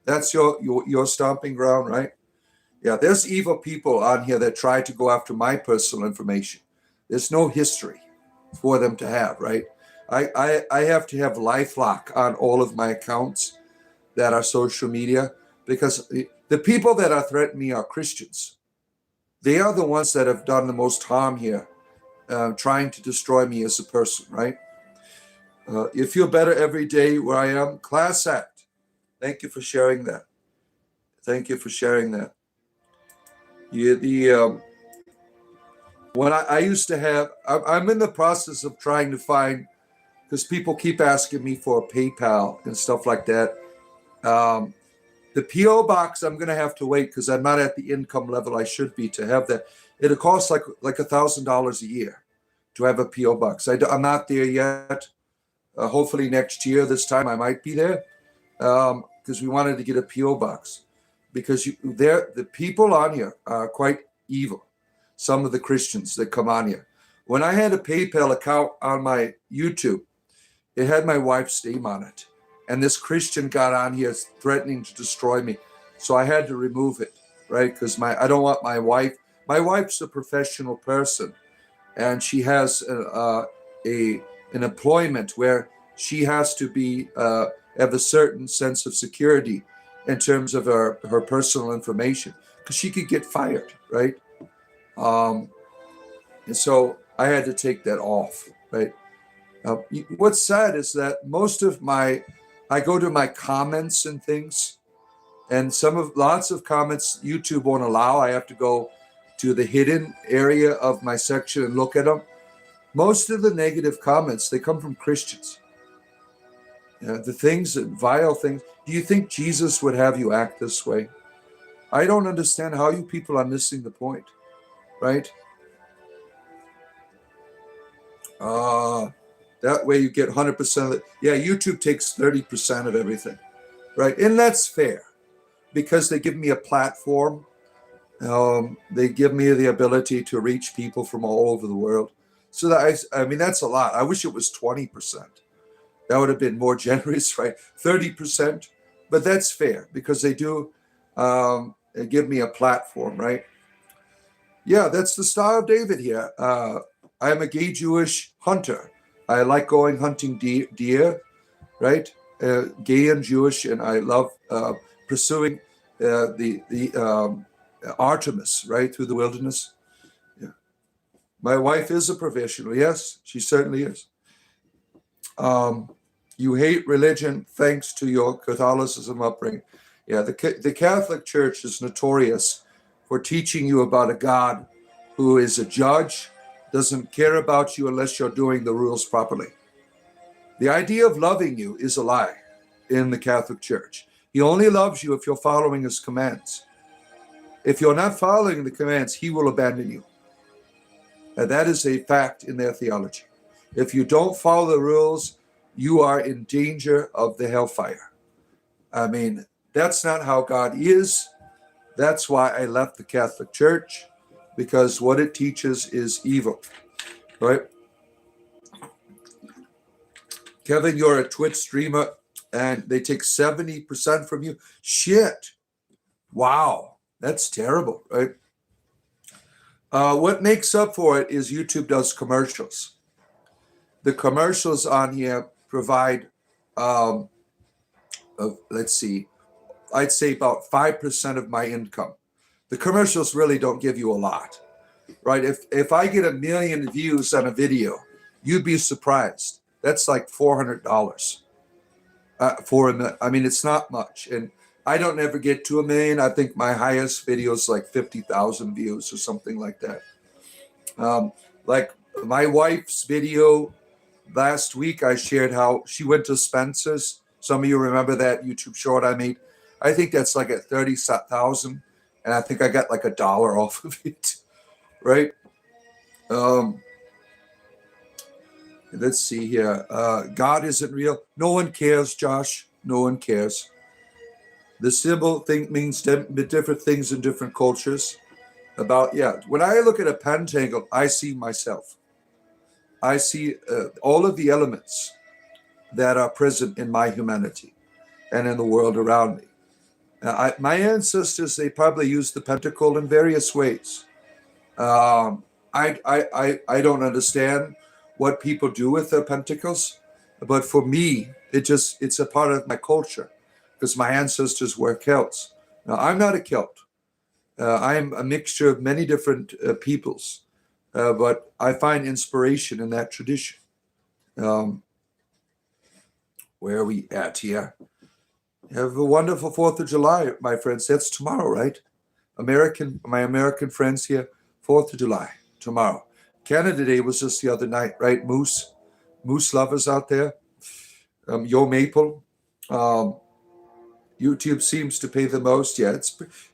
That's your stomping ground, right? Yeah, there's evil people on here that try to go after my personal information. There's no history for them to have, right? I have to have LifeLock on all of my accounts that are social media because the people that are threatening me are Christians. They are the ones that have done the most harm here, trying to destroy me as a person, right? You feel better every day where I am. Class act. Thank you for sharing that. Thank you for sharing that. When I used to have, I'm in the process of trying to find, because people keep asking me for a PayPal and stuff like that. The PO box, I'm going to have to wait because I'm not at the income level I should be to have that. It'll cost like $1,000 a year to have a PO box. I'm not there yet. Hopefully next year, this time I might be there because we wanted to get a PO box because the people on here are quite evil. Some of the Christians that come on here. When I had a PayPal account on my YouTube, it had my wife's name on it. And this Christian got on here threatening to destroy me. So I had to remove it, right? Because I don't want my wife's a professional person. And she has an employment where she has to be have a certain sense of security in terms of her personal information. Because she could get fired, right? And so I had to take that off, right? What's sad is that I go to my comments and things, and lots of comments YouTube won't allow. I have to go to the hidden area of my section and look at them. Most of the negative comments, they come from Christians. The things, vile things. Do you think Jesus would have you act this way? I don't understand how you people are missing the point, right? That way you get 100% of it. Yeah, YouTube takes 30% of everything, right? And that's fair because they give me a platform. They give me the ability to reach people from all over the world. So I mean, that's a lot. I wish it was 20%. That would have been more generous, right? 30%, but that's fair because they do. give me a platform, right? Yeah, that's the Star of David here. I'm a gay Jewish hunter. I like going hunting deer, right? Gay and Jewish, and I love pursuing the Artemis, right, through the wilderness. Yeah. My wife is a professional. Yes, she certainly is. You hate religion thanks to your Catholicism upbringing. Yeah, the Catholic Church is notorious for teaching you about a God who is a judge, doesn't care about you unless you're doing the rules properly. The idea of loving you is a lie in the Catholic Church. He only loves you if you're following his commands. If you're not following the commands, he will abandon you. And that is a fact in their theology. If you don't follow the rules, you are in danger of the hellfire. I mean, that's not how God is. That's why I left the Catholic Church, because what it teaches is evil, right? Kevin, you're a Twitch streamer and they take 70% from you. Shit. Wow. That's terrible, right? What makes up for it is YouTube does commercials. The commercials on here provide, let's see, I'd say about 5% of my income. The commercials really don't give you a lot, right? If I get 1 million views on a video, you'd be surprised. That's like $400 for a minute. I mean, it's not much. And I don't ever get to 1 million. I think my highest video is like 50,000 views or something like that. Like my wife's video last week, I shared how she went to Spencer's. Some of you remember that YouTube short I made. I think that's like at 30,000. And I think I got like $1 off of it, right? Let's see here. God isn't real. No one cares, Josh. No one cares. The symbol thing means different things in different cultures. When I look at a pentacle, I see myself. I see all of the elements that are present in my humanity and in the world around me. My ancestors, they probably used the pentacle in various ways. I don't understand what people do with their pentacles, but for me, it's a part of my culture because my ancestors were Celts. Now, I'm not a Celt. I'm a mixture of many different peoples, but I find inspiration in that tradition. Where are we at here? Have a wonderful 4th of July, my friends. That's tomorrow, right? My American friends here, 4th of July, tomorrow. Canada Day was just the other night, right? Moose lovers out there. Yo Maple. YouTube seems to pay the most. Yeah,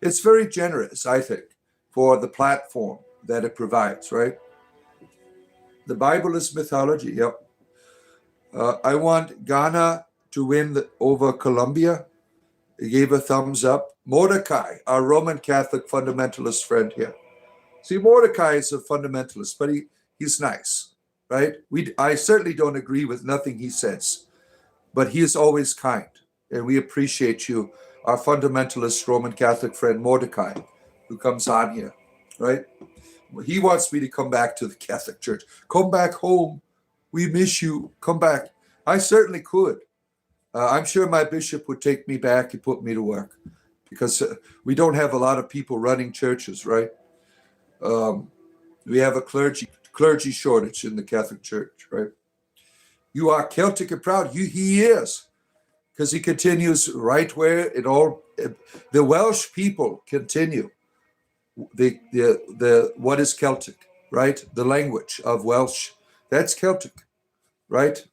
it's very generous, I think, for the platform that it provides, right? The Bible is mythology, yep. I want Ghana to win over Colombia. He gave a thumbs up. Mordecai, our Roman Catholic fundamentalist friend here. See, Mordecai is a fundamentalist, but he's nice, right? I certainly don't agree with nothing he says, but he is always kind, and we appreciate you, our fundamentalist Roman Catholic friend Mordecai, who comes on here, right? He wants me to come back to the Catholic Church. Come back home. We miss you. Come back. I certainly could. I'm sure my bishop would take me back and put me to work because we don't have a lot of people running churches, right? We have a clergy shortage in the Catholic Church, right? You are Celtic and proud. He is, because he continues right where the Welsh people continue. What is Celtic, right? The language of Welsh, that's Celtic, right?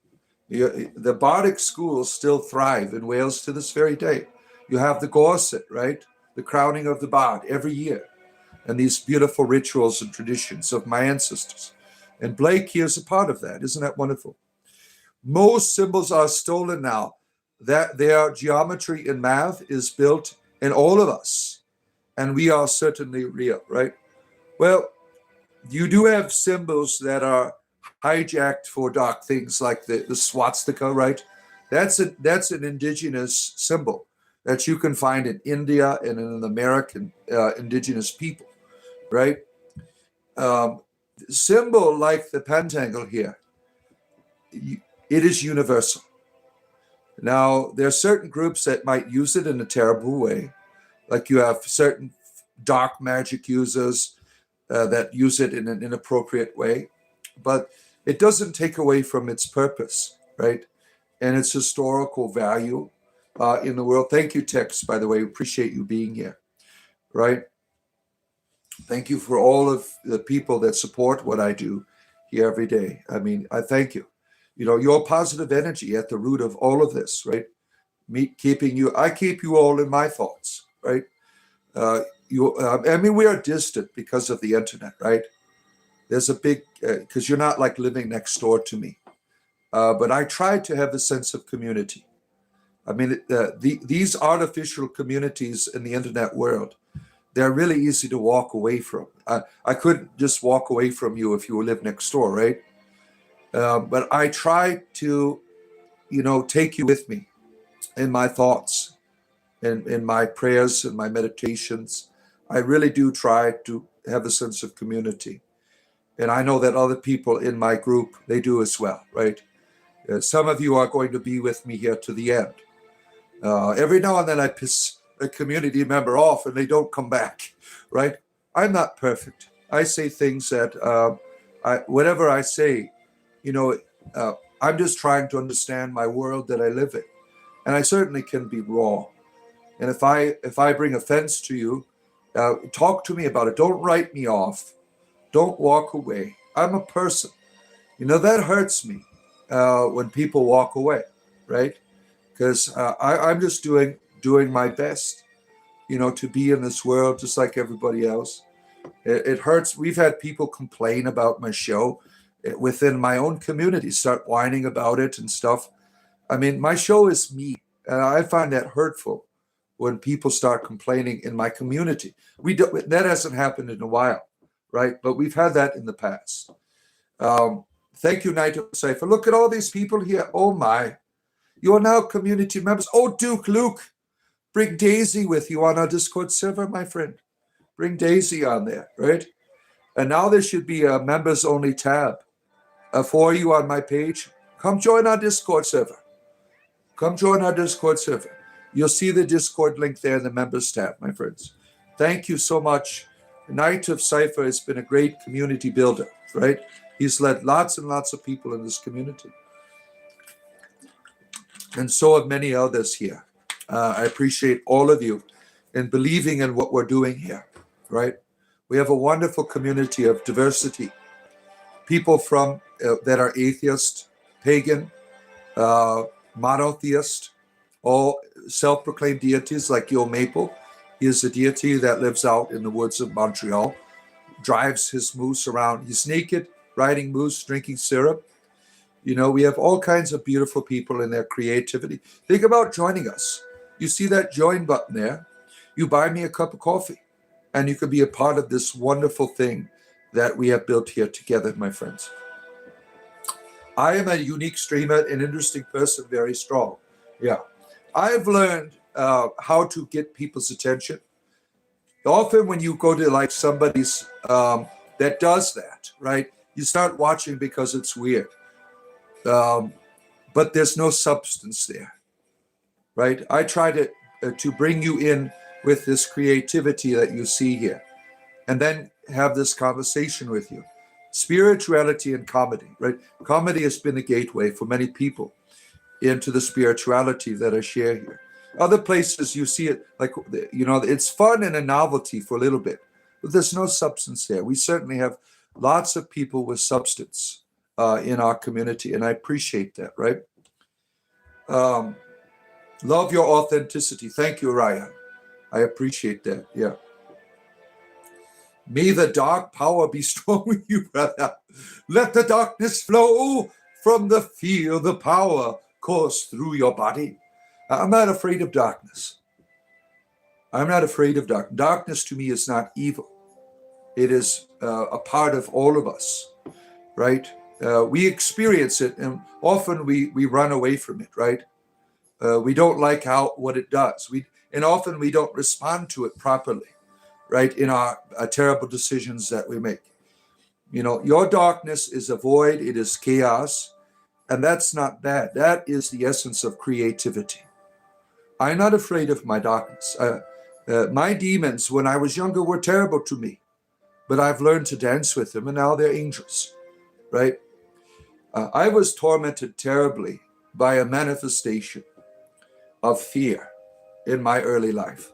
The bardic schools still thrive in Wales to this very day. You have the Gorset, right? The crowning of the bard every year. And these beautiful rituals and traditions of my ancestors. And Blake here is a part of that. Isn't that wonderful? Most symbols are stolen now. That their geometry and math is built in all of us. And we are certainly real, right? Well, you do have symbols that are hijacked for dark things like the swastika, right? That's an indigenous symbol. that you can find in India and in the American indigenous people, right? Um, Symbol like the pentacle here, it is universal. Now, there are certain groups that might use it in a terrible way, like you have certain dark magic users that use it in an inappropriate way, but it doesn't take away from its purpose, right? And its historical value in the world. Thank you, Tex, by the way. Appreciate you being here, right? Thank you for all of the people that support what I do here every day. I mean, I thank you. You know, your positive energy at the root of all of this, right? Me keeping you, I keep you all in my thoughts, right? I mean, we are distant because of the internet, right? There's a big, because you're not like living next door to me. But I try to have a sense of community. I mean, these artificial communities in the internet world, they're really easy to walk away from. I couldn't just walk away from you if you live next door, right? But I try to, take you with me in my thoughts, in my prayers and my meditations. I really do try to have a sense of community. And I know that other people in my group, they do as well, right? Some of you are going to be with me here to the end. Every now and then I piss a community member off and they don't come back, right? I'm not perfect. I say things that, whatever I say, I'm just trying to understand my world that I live in. And I certainly can be wrong. And if I bring offense to you, talk to me about it. Don't write me off. Don't walk away. I'm a person. That hurts me when people walk away, right? Because I'm just doing my best, to be in this world just like everybody else. It hurts. We've had people complain about my show within my own community, start whining about it and stuff. I mean, my show is me, and I find that hurtful when people start complaining in my community. That hasn't happened in a while, right? But we've had that in the past. Thank you, Night of Cypher. Look at all these people here. Oh my. You are now community members. Oh, Duke Luke, bring Daisy with you on our Discord server, my friend. Bring Daisy on there, right? And now there should be a members only tab for you on my page. Come join our Discord server. Come join our Discord server. You'll see the Discord link there in the members tab, my friends. Thank you so much. Night of Cypher has been a great community builder, right? He's led lots and lots of people in this community. And so have many others here. I appreciate all of you in believing in what we're doing here, right? We have a wonderful community of diversity. People from that are atheist, pagan, monotheist, all self-proclaimed deities like Yo Maple. He is a deity that lives out in the woods of Montreal, drives his moose around. He's naked, riding moose, drinking syrup. We have all kinds of beautiful people in their creativity. Think about joining us. You see that join button there? You buy me a cup of coffee, and you can be a part of this wonderful thing that we have built here together, my friends. I am a unique streamer, an interesting person, very strong. Yeah. I've learned how to get people's attention. Often when you go to like somebody's that does that, right? You start watching because it's weird. But there's no substance there, right? I try to bring you in with this creativity that you see here, and then have this conversation with you. Spirituality and comedy, right? Comedy has been a gateway for many people into the spirituality that I share here. Other places you see it like, it's fun and a novelty for a little bit, but there's no substance there. We certainly have lots of people with substance in our community, and I appreciate that, right? Love your authenticity. Thank you, Ryan. I appreciate that. Yeah. May the dark power be strong with you, brother. Let the darkness flow from the field. The power course through your body. I'm not afraid of darkness. I'm not afraid of darkness. Darkness to me is not evil. It is a part of all of us, right? We experience it, and often we run away from it, right? We don't like what it does. And often we don't respond to it properly, right, in our terrible decisions that we make. Your darkness is a void, it is chaos, and that's not bad. That is the essence of creativity. I'm not afraid of my darkness. My demons, when I was younger, were terrible to me, but I've learned to dance with them, and now they're angels, right? I was tormented terribly by a manifestation of fear in my early life.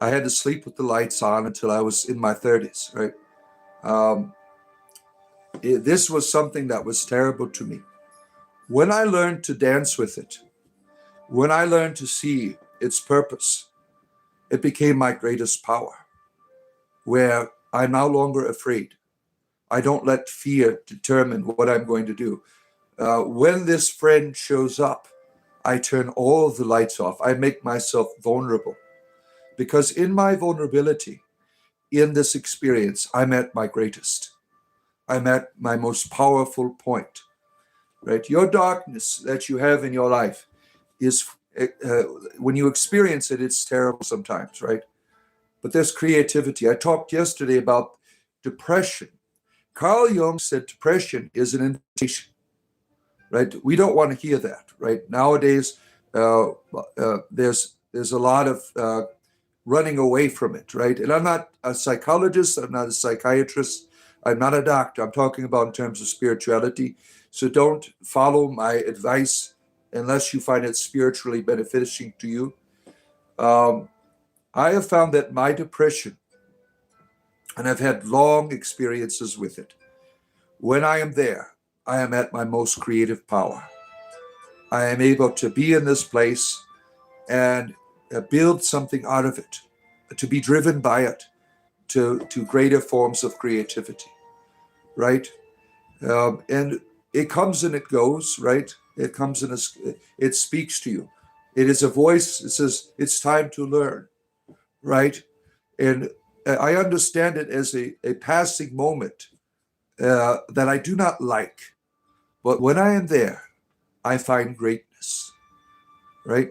I had to sleep with the lights on until I was in my 30s, right? This was something that was terrible to me. When I learned to dance with it, when I learned to see its purpose, it became my greatest power, where I'm no longer afraid. I don't let fear determine what I'm going to do. When this friend shows up, I turn all the lights off. I make myself vulnerable, because in my vulnerability, in this experience, I'm at my greatest. I'm at my most powerful point, right? Your darkness that you have in your life is, when you experience it, it's terrible sometimes, right? But there's creativity. I talked yesterday about depression. Carl Jung said depression is an invitation, right? We don't want to hear that, right? Nowadays, there's a lot of running away from it, right? And I'm not a psychologist, I'm not a psychiatrist, I'm not a doctor. I'm talking about in terms of spirituality. So don't follow my advice unless you find it spiritually beneficial to you. I have found that my depression, and I've had long experiences with it, when I am there, I am at my most creative power. I am able to be in this place and build something out of it, to be driven by it to greater forms of creativity, right? And it comes and it goes, right? It comes and it speaks to you. It is a voice. It says, it's time to learn, right? And I understand it as a passing moment that I do not like. But when I am there, I find greatness, right?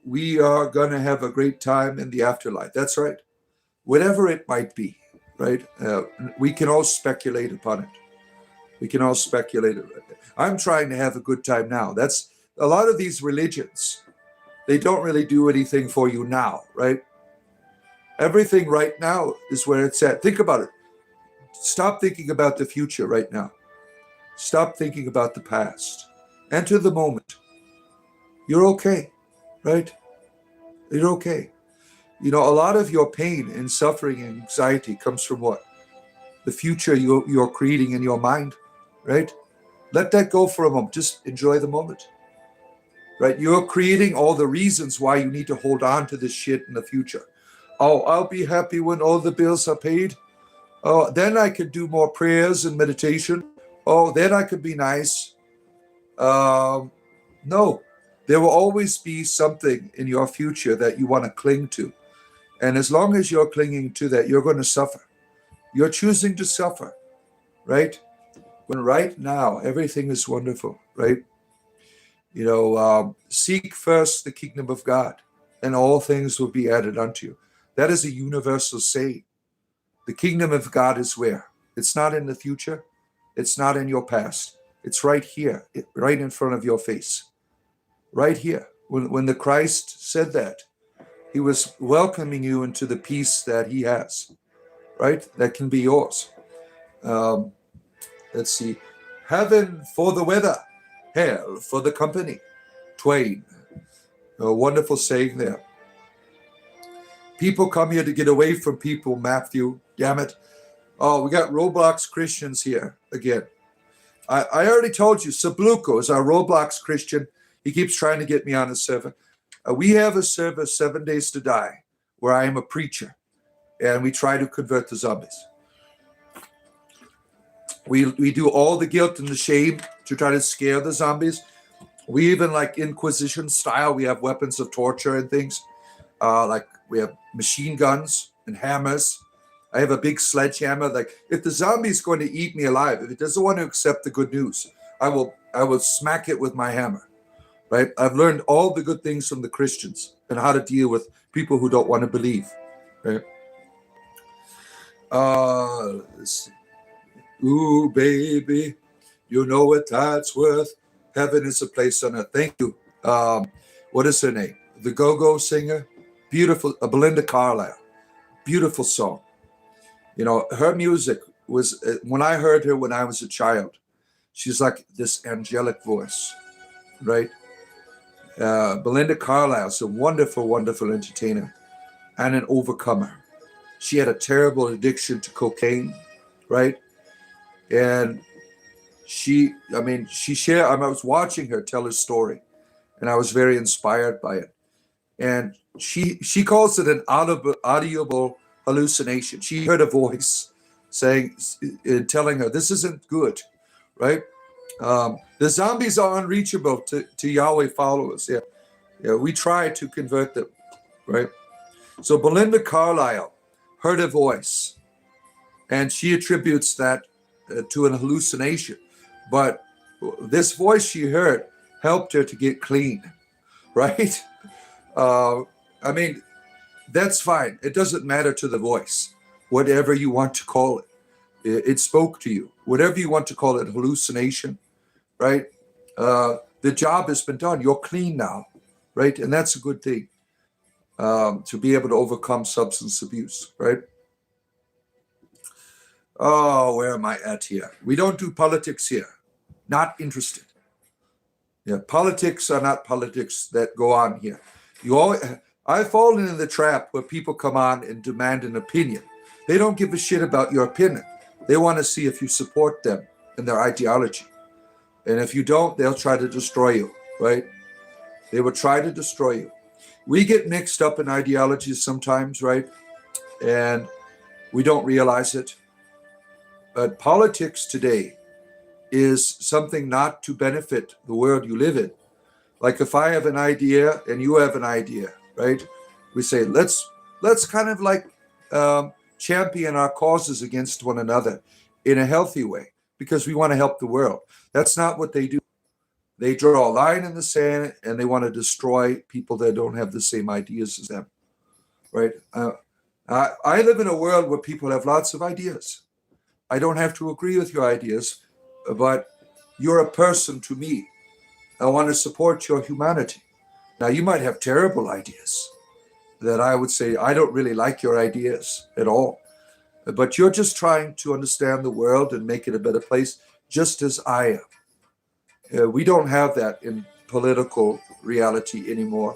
We are going to have a great time in the afterlife. That's right. Whatever it might be, right? We can all speculate upon it. We can all speculate. I'm trying to have a good time now. That's a lot of these religions. They don't really do anything for you now, right? Everything right now is where it's at. Think about it. Stop thinking about the future right now. Stop thinking about the past. Enter the moment. You're okay, right? You're okay. A lot of your pain and suffering and anxiety comes from what? The future you're creating in your mind, right? Let that go for a moment. Just enjoy the moment, right? You're creating all the reasons why you need to hold on to this shit in the future. Oh, I'll be happy when all the bills are paid. Oh, then I could do more prayers and meditation. Oh, then I could be nice. No, there will always be something in your future that you want to cling to. And as long as you're clinging to that, you're going to suffer. You're choosing to suffer, right? When right now, everything is wonderful, right? Seek first the kingdom of God, and all things will be added unto you. That is a universal saying. The kingdom of God is where? It's not in the future. It's not in your past. It's right here, right in front of your face. Right here. When the Christ said that, he was welcoming you into the peace that he has, right? That can be yours. Let's see. Heaven for the weather, hell for the company. Twain. A wonderful saying there. People come here to get away from people, Matthew. Damn it. Oh, we got Roblox Christians here again. I already told you, Sabluko is our Roblox Christian. He keeps trying to get me on his server. We have a service, 7 Days to Die, where I am a preacher, and we try to convert the zombies. We do all the guilt and the shame to try to scare the zombies. We even, like Inquisition style, we have weapons of torture and things. Like we have machine guns and hammers. I have a big sledgehammer. Like if the zombie is going to eat me alive, if it doesn't want to accept the good news, I will smack it with my hammer. right? I've learned all the good things from the Christians and how to deal with people who don't want to believe, right? Let's see. Ooh, baby, you know what that's worth. Heaven is a place on earth. Thank you. What is her name? The go-go singer? Beautiful, Belinda Carlisle. Beautiful song. You know, her music was, when I heard her when I was a child, she's like this angelic voice, right? Belinda Carlisle is a wonderful, wonderful entertainer and an overcomer. She had a terrible addiction to cocaine, right? And she shared, I was watching her tell her story, and I was very inspired by it. And she calls it an audible hallucination. She heard a voice saying, telling her, this isn't good, right? The zombies are unreachable to Yahweh followers. Yeah, we try to convert them, right? So Belinda Carlisle heard a voice, and she attributes that to an hallucination. But this voice she heard helped her to get clean, right? I mean, that's fine. It doesn't matter to the voice, whatever you want to call it. It spoke to you, whatever you want to call it, hallucination, right? The job has been done. You're clean now, right? And that's a good thing, to be able to overcome substance abuse, right? Oh, where am I at here? We don't do politics here. Not interested. Yeah, politics are not politics that go on here. I've fallen in the trap where people come on and demand an opinion. They don't give a shit about your opinion. They want to see if you support them in their ideology. And if you don't, they'll try to destroy you, right? They will try to destroy you. We get mixed up in ideologies sometimes, right? And we don't realize it. But politics today is something not to benefit the world you live in. Like if I have an idea and you have an idea, right? We say, let's kind of like champion our causes against one another in a healthy way because we want to help the world. That's not what they do. They draw a line in the sand and they want to destroy people that don't have the same ideas as them, right? I live in a world where people have lots of ideas. I don't have to agree with your ideas, but you're a person to me. I want to support your humanity. Now, you might have terrible ideas that I would say, I don't really like your ideas at all. But you're just trying to understand the world and make it a better place, just as I am. We don't have that in political reality anymore,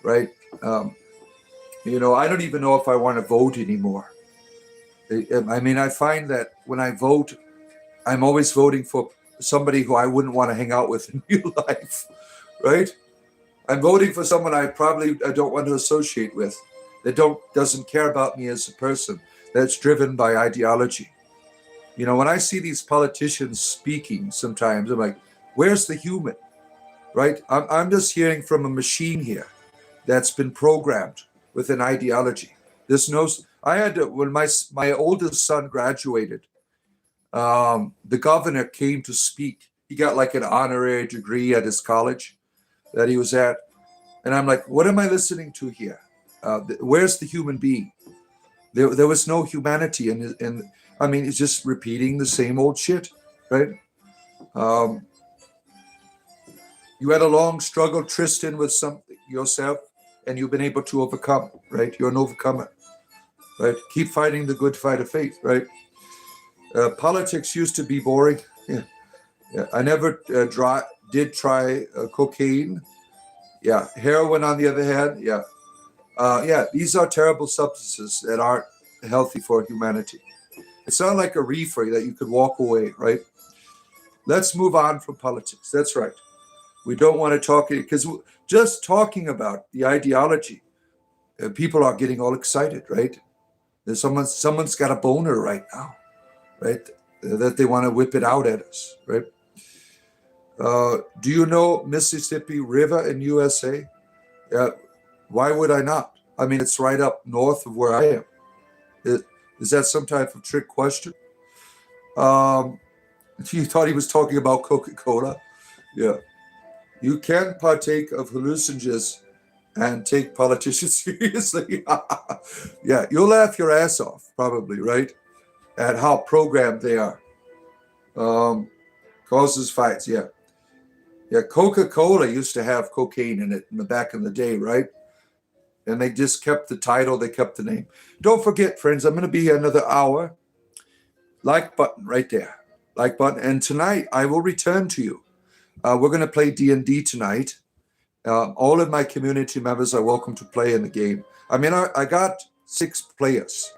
right? I don't even know if I want to vote anymore. I mean, I find that when I vote, I'm always voting for somebody who I wouldn't want to hang out with in real life, right? I'm voting for someone I don't want to associate with, that doesn't care about me as a person, that's driven by ideology. When I see these politicians speaking sometimes, I'm like, where's the human, right? I'm just hearing from a machine here that's been programmed with an ideology. When my oldest son graduated, the governor came to speak. He got like an honorary degree at his college that he was at. And I'm like, what am I listening to here? Where's the human being? There was no humanity. And I mean, it's just repeating the same old shit, right? You had a long struggle, Tristan, with something yourself, and you've been able to overcome, right? You're an overcomer, right? Keep fighting the good fight of faith, right? Politics used to be boring. Yeah. I never did try cocaine. Yeah. Heroin, on the other hand, yeah. These are terrible substances that aren't healthy for humanity. It's not like a reefer that you could walk away, right? Let's move on from politics. That's right. We don't want to talk, because just talking about the ideology, people are getting all excited, right? There's someone's got a boner right now, right? That they want to whip it out at us, right? Do you know Mississippi River in USA? Why would I not? I mean, it's right up north of where I am. Is that some type of trick question? You thought he was talking about Coca-Cola? Yeah. You can partake of hallucinogens and take politicians seriously. Yeah, you'll laugh your ass off, probably, right? At how programmed they are. Um, Causes fights, yeah. Yeah, Coca-Cola used to have cocaine in it in the back in the day, right? And they just kept the title, they kept the name. Don't forget, friends, I'm going to be here another hour. Like button right there. Like button. And tonight I will return to you. We're going to play D&D tonight. All of my community members are welcome to play in the game. I mean, I got 6 players,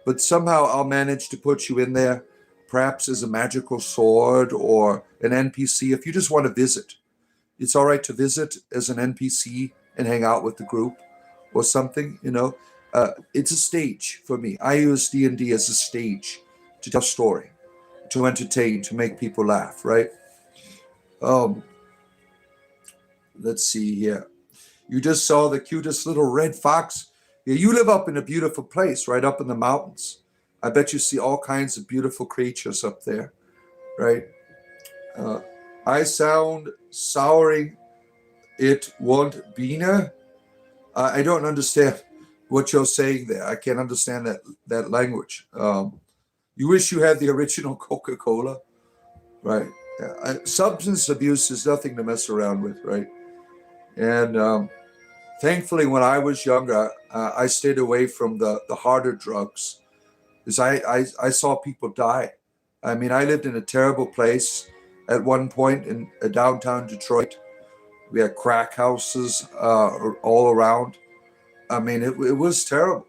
but somehow I'll manage to put you in there, perhaps as a magical sword or an NPC. If you just want to visit, it's all right to visit as an NPC and hang out with the group or something, you know. It's a stage for me. I use D&D as a stage to tell story, to entertain, to make people laugh, right? Um, let's see here. You just saw the cutest little red fox. Yeah, you live up in a beautiful place, right up in the mountains. I bet you see all kinds of beautiful creatures up there, right? Uh, I sound souring. It won't beaner. I don't understand what you're saying there. I can't understand that language. You wish you had the original Coca-Cola, right? Substance abuse is nothing to mess around with, right? And thankfully, when I was younger, I stayed away from the harder drugs because I saw people die. I mean, I lived in a terrible place at one point in downtown Detroit. We had crack houses all around. I mean, it was terrible.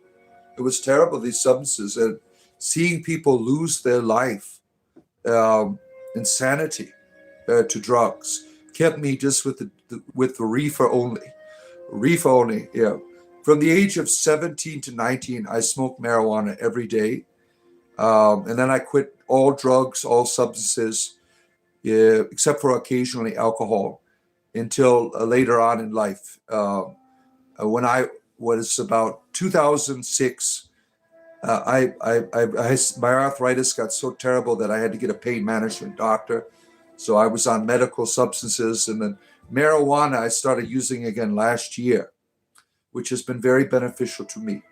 It was terrible, these substances. And seeing people lose their life, insanity to drugs, kept me just with the reefer only. Reefer only, yeah. From the age of 17 to 19, I smoked marijuana every day. And then I quit all drugs, all substances, yeah, except for occasionally alcohol, until later on in life. When I was about 2006, my arthritis got so terrible that I had to get a pain management doctor. So I was on medical substances, and then marijuana I started using again last year, which has been very beneficial to me,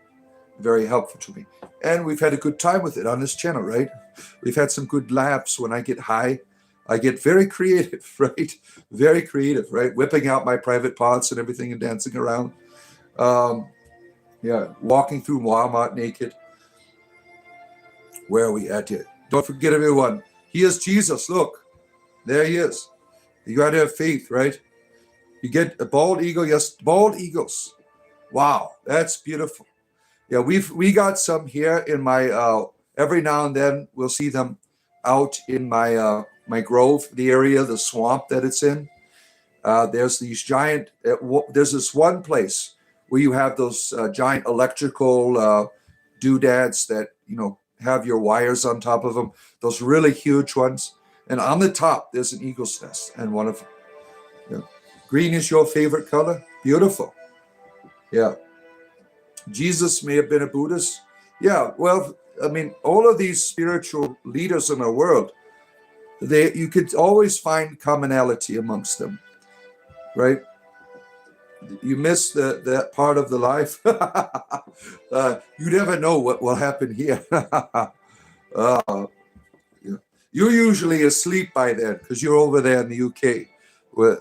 very helpful to me. And we've had a good time with it on this channel, right? We've had some good laughs. When I get high, I get very creative, right? Very creative, right? Whipping out my private parts and everything and dancing around. Yeah, walking through Walmart naked. Where are we at here? Don't forget, everyone, he is Jesus. Look, there he is. You got to have faith, right? You get a bald eagle. Yes, bald eagles. Wow, that's beautiful. Yeah, we got some here in my. Every now and then we'll see them out in my grove, the area, the swamp that it's in. There's these giant. There's this one place where you have those giant electrical doodads that have your wires on top of them. Those really huge ones. And on the top, there's an eagle's nest, and one of them. Yeah. Green is your favorite color? Beautiful. Yeah. Jesus may have been a Buddhist. Yeah, well, I mean, all of these spiritual leaders in the world, you could always find commonality amongst them, right? You miss that part of the life. You never know what will happen here. Yeah. You're usually asleep by then because you're over there in the UK, where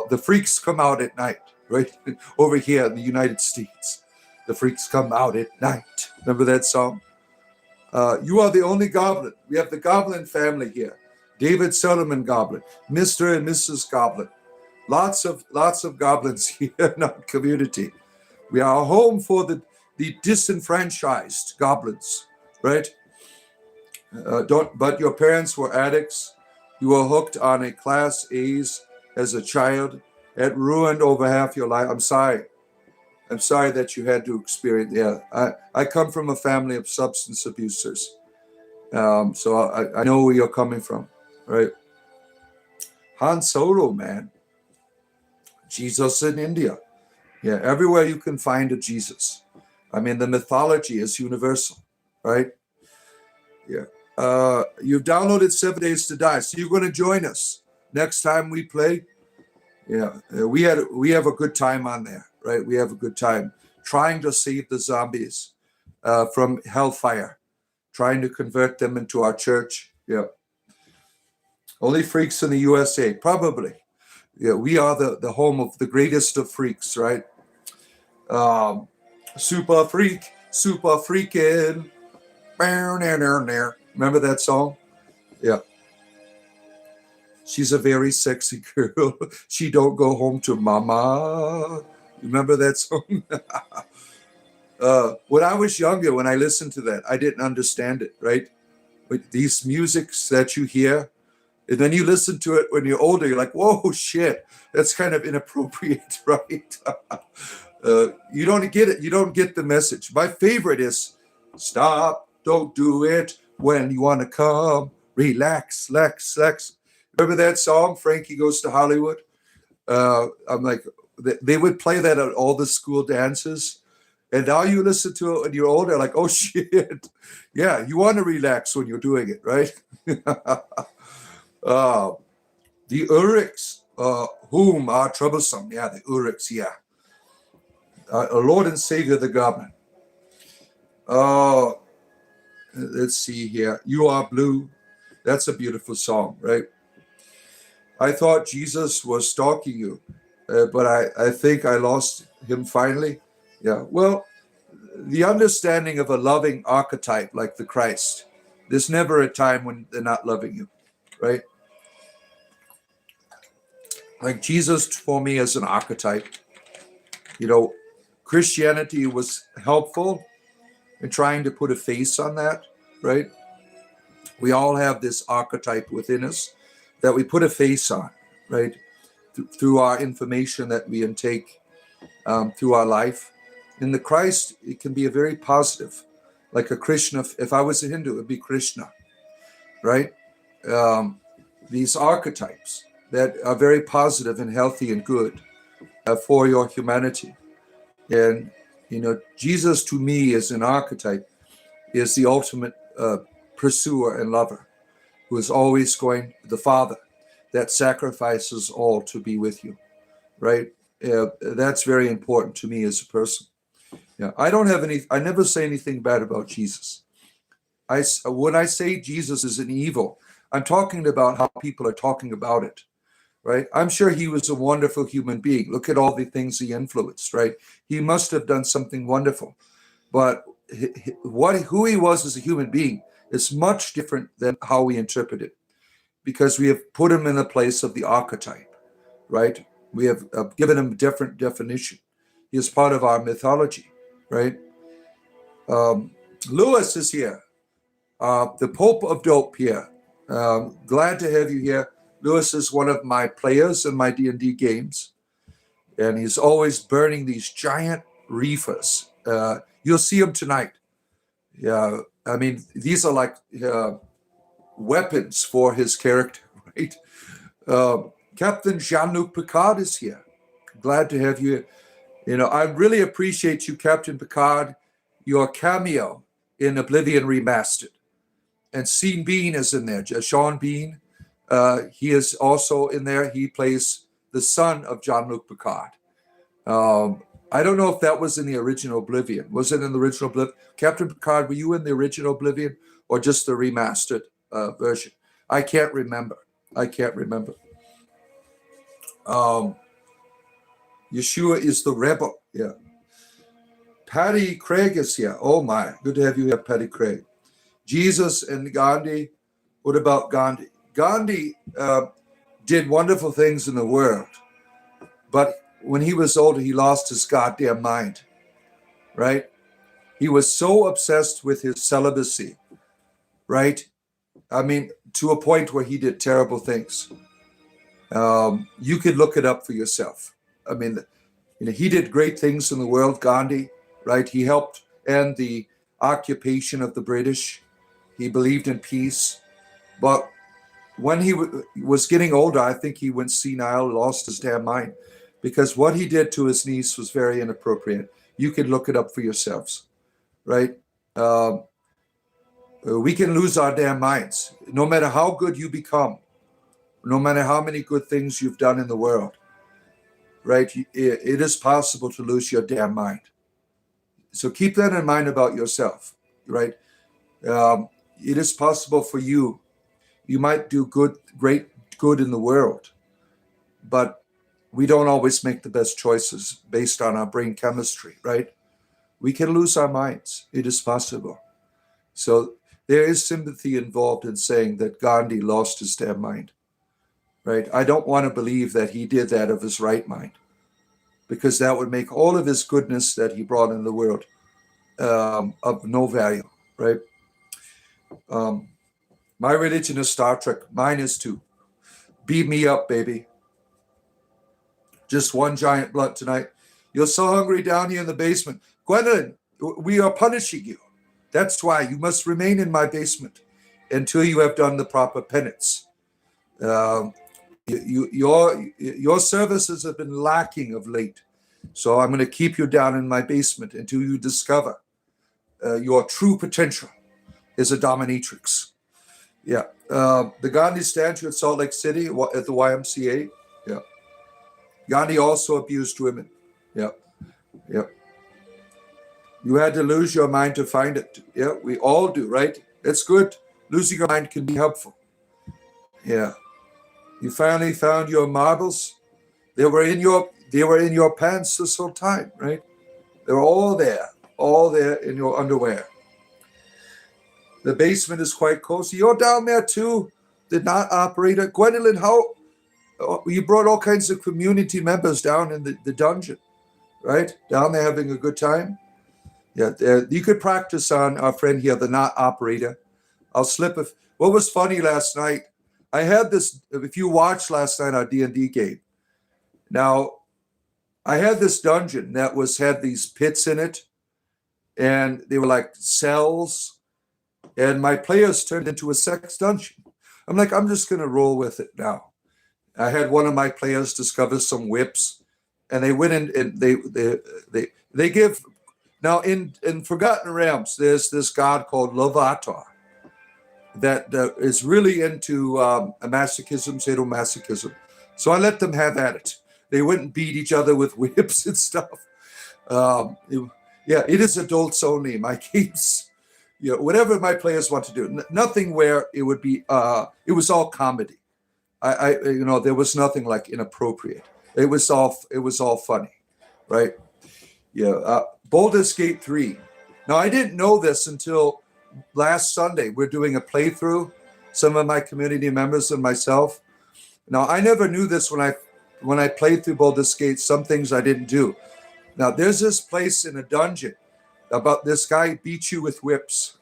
the freaks come out at night, right? Over here in the United States, the freaks come out at night. Remember that song? You are the only goblin. We have the goblin family here. David Solomon Goblin, Mr. and Mrs. Goblin. Lots of goblins here in our community. We are a home for the disenfranchised goblins, right? But your parents were addicts. You were hooked on a class A's as a child. It ruined over half your life. I'm sorry. I'm sorry that you had to experience. Yeah, I come from a family of substance abusers, so I know where you're coming from, right? Han Solo, man. Jesus in India. Yeah, everywhere you can find a Jesus. I mean, the mythology is universal, right? Yeah. You've downloaded 7 Days to Die, so you're going to join us next time we play. Yeah, we have a good time on there, right? We have a good time trying to save the zombies from hellfire, trying to convert them into our church. Yeah, only freaks in the USA, probably. Yeah, we are the home of the greatest of freaks, right? Um, super freak, super freaking. Remember that song? Yeah. She's a very sexy girl. She don't go home to mama. Remember that song? When I was younger, when I listened to that, I didn't understand it, right? But these musics that you hear, and then you listen to it when you're older, you're like, whoa, shit, that's kind of inappropriate, right? You don't get it. You don't get the message. My favorite is stop, don't do it when you want to come, relax, relax, relax. Remember that song, Frankie Goes to Hollywood? I'm like, they would play that at all the school dances. And now you listen to it when you're older, like, oh shit. Yeah, you want to relax when you're doing it, right? uh, the Urics, whom are troublesome. Yeah, the Urics, yeah. Our Lord and Savior, the government. Oh, let's see here. You Are Blue. That's a beautiful song, right? I thought Jesus was stalking you, but I think I lost him finally. Yeah, well, the understanding of a loving archetype like the Christ, there's never a time when they're not loving you, right? Like Jesus for me as an archetype, you know, Christianity was helpful in trying to put a face on that, right? We all have this archetype within us that we put a face on, right? Through our information that we intake through our life. In the Christ, it can be a very positive, like a Krishna. If I was a Hindu, it would be Krishna, right? These archetypes that are very positive and healthy and good for your humanity. And, you know, Jesus to me as an archetype is the ultimate pursuer and lover who is always going, the Father that sacrifices all to be with you, right? That's very important to me as a person. Yeah, I never say anything bad about Jesus. When I say Jesus is an evil, I'm talking about how people are talking about it, right? I'm sure he was a wonderful human being. Look at all the things he influenced, right? He must have done something wonderful. But who he was as a human being is much different than how we interpret it, because we have put him in the place of the archetype, right? We have given him a different definition. He is part of our mythology, right? Um, Lewis is here, the Pope of Dope here. Glad to have you here. Lewis is one of my players in my D&D games, and he's always burning these giant reefers. You'll see him tonight. Yeah, I mean, these are like weapons for his character, right? Captain Jean-Luc Picard is here. Glad to have you. You know, I really appreciate you, Captain Picard, your cameo in Oblivion Remastered. And Sean Bean is in there. Sean Bean, he is also in there. He plays the son of Jean-Luc Picard. I don't know if that was in the original Oblivion. Was it in the original Oblivion? Captain Picard, were you in the original Oblivion or just the remastered version? I can't remember. Yeshua is the rebel. Yeah. Patty Craig is here. Oh my, good to have you here, Patty Craig. Jesus and Gandhi. What about Gandhi? Gandhi did wonderful things in the world, but when he was older, he lost his goddamn mind, right? He was so obsessed with his celibacy, right? I mean, to a point where he did terrible things. You could look it up for yourself. I mean, you know, he did great things in the world, Gandhi, right? He helped end the occupation of the British. He believed in peace. But when he was getting older, I think he went senile, lost his damn mind, because what he did to his niece was very inappropriate. You can look it up for yourselves, right? We can lose our damn minds. No matter how good you become, no matter how many good things you've done in the world, right? It is possible to lose your damn mind. So keep that in mind about yourself, right? It is possible for you. You might do great good in the world, but we don't always make the best choices based on our brain chemistry, right? We can lose our minds. It is possible. So there is sympathy involved in saying that Gandhi lost his damn mind, right? I don't want to believe that he did that of his right mind, because that would make all of his goodness that he brought in the world of no value, right? My religion is Star Trek. Mine is too. Beat me up, baby. Just one giant blunt tonight. You're so hungry down here in the basement. Gwendolyn, we are punishing you. That's why you must remain in my basement until you have done the proper penance. Your services have been lacking of late. So I'm going to keep you down in my basement until you discover your true potential as a dominatrix. Yeah. The Gandhi statue at Salt Lake City at the YMCA. Yeah. Gandhi also abused women. Yeah. Yeah. You had to lose your mind to find it. Yeah, we all do, right? It's good. Losing your mind can be helpful. Yeah. You finally found your marbles. They were in your pants this whole time, right? They were all there in your underwear. The basement is quite cozy. You're down there too. Did not operator. Gwendolyn, how you brought all kinds of community members down in the dungeon, right? Down there having a good time. Yeah, you could practice on our friend here, the not operator. I'll slip. What was funny last night, I had this, if you watched last night our D&D game, now I had this dungeon that had these pits in it, and they were like cells, and my players turned into a sex dungeon. I'm like, I'm just going to roll with it now. I had one of my players discover some whips, and they went in and they give. Now, in Forgotten Realms, there's this god called Lovator that is really into masochism, sadomasochism. So I let them have at it. They wouldn't beat each other with whips and stuff. It is adults only. My games, whatever my players want to do. Nothing where it would be. It was all comedy. There was nothing like inappropriate. It was all funny, right? Yeah. Baldur's Gate 3. Now, I didn't know this until last Sunday. We're doing a playthrough, some of my community members and myself. Now, I never knew this when I played through Baldur's Gate, some things I didn't do. Now, there's this place in a dungeon about this guy beats you with whips.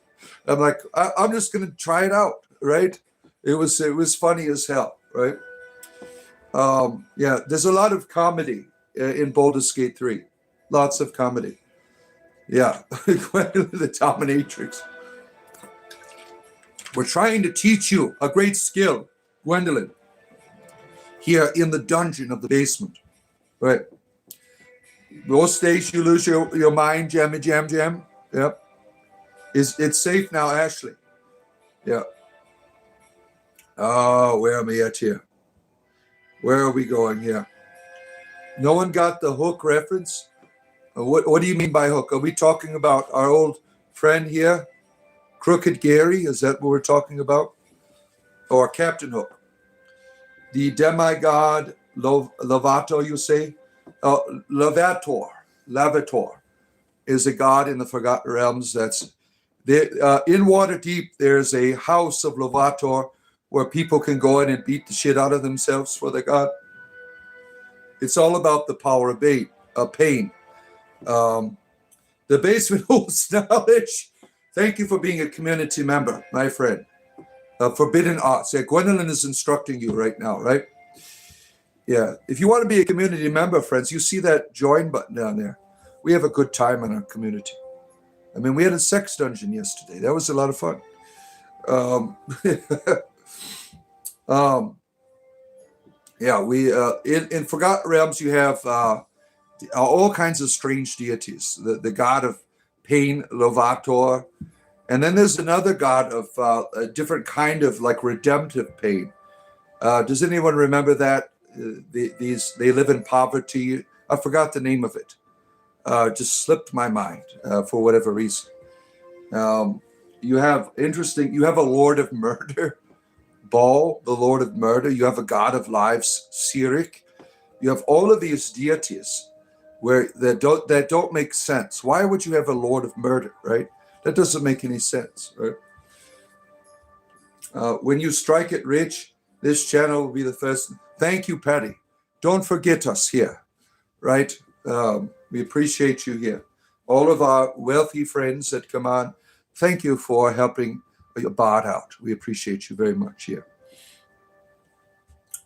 I'm like, I'm just going to try it out, right? It was funny as hell, right? There's a lot of comedy in Baldur's Gate 3. Lots of comedy. Yeah, the dominatrix. We're trying to teach you a great skill, Gwendolyn, here in the dungeon of the basement. Right. Most days you lose your mind, jam. Yep. It's safe now, Ashley. Yeah. Oh, where am I at here? Where are we going here? No one got the hook reference? What do you mean by hook? Are we talking about our old friend here, Crooked Gary? Is that what we're talking about? Or Captain Hook? The demigod Lovato, you say? Lavator is a god in the Forgotten Realms. That's there. In Waterdeep, there's a house of Lovator where people can go in and beat the shit out of themselves for the god. It's all about the power of pain. The basement holds knowledge. Thank you for being a community member, my friend. Forbidden Arts. Yeah, Gwendolyn is instructing you right now, right? Yeah. If you want to be a community member, friends, you see that join button down there. We have a good time in our community. I mean, we had a sex dungeon yesterday. That was a lot of fun. In Forgotten Realms, you have all kinds of strange deities. The god of pain, Lovator. And then there's another god of a different kind of like redemptive pain. Does anyone remember that? they live in poverty. I forgot the name of it. Just slipped my mind for whatever reason. You have a Lord of Murder, Baal, the Lord of Murder. You have a God of Lives, Sirik. You have all of these deities that don't make sense. Why would you have a Lord of Murder, right? That doesn't make any sense, right? When you strike it rich, this channel will be the first. Thank you, Patty. Don't forget us here, right? We appreciate you here. All of our wealthy friends that come on, thank you for helping your bard out. We appreciate you very much here.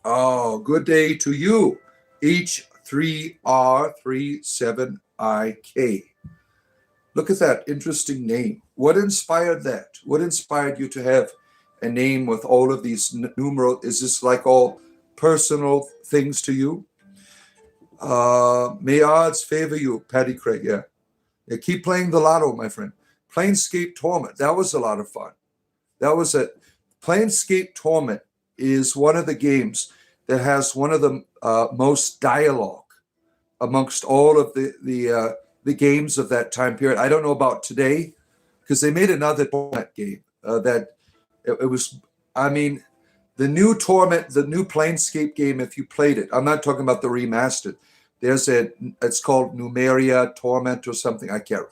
Oh, good day to you. H3R37IK. Look at that interesting name. What inspired that? What inspired you to have a name with all of these numerals? Is this like all personal things to you? May odds favor you, Patty Craig. Yeah. Keep playing the lotto, my friend. Planescape Torment. That was a lot of fun. Planescape Torment is one of the games that has one of the most dialogue amongst all of the games of that time period. I don't know about today, because they made another Torment game the new Torment, the new Planescape game, if you played it, I'm not talking about the remastered. It's called Numeria Torment or something. I can't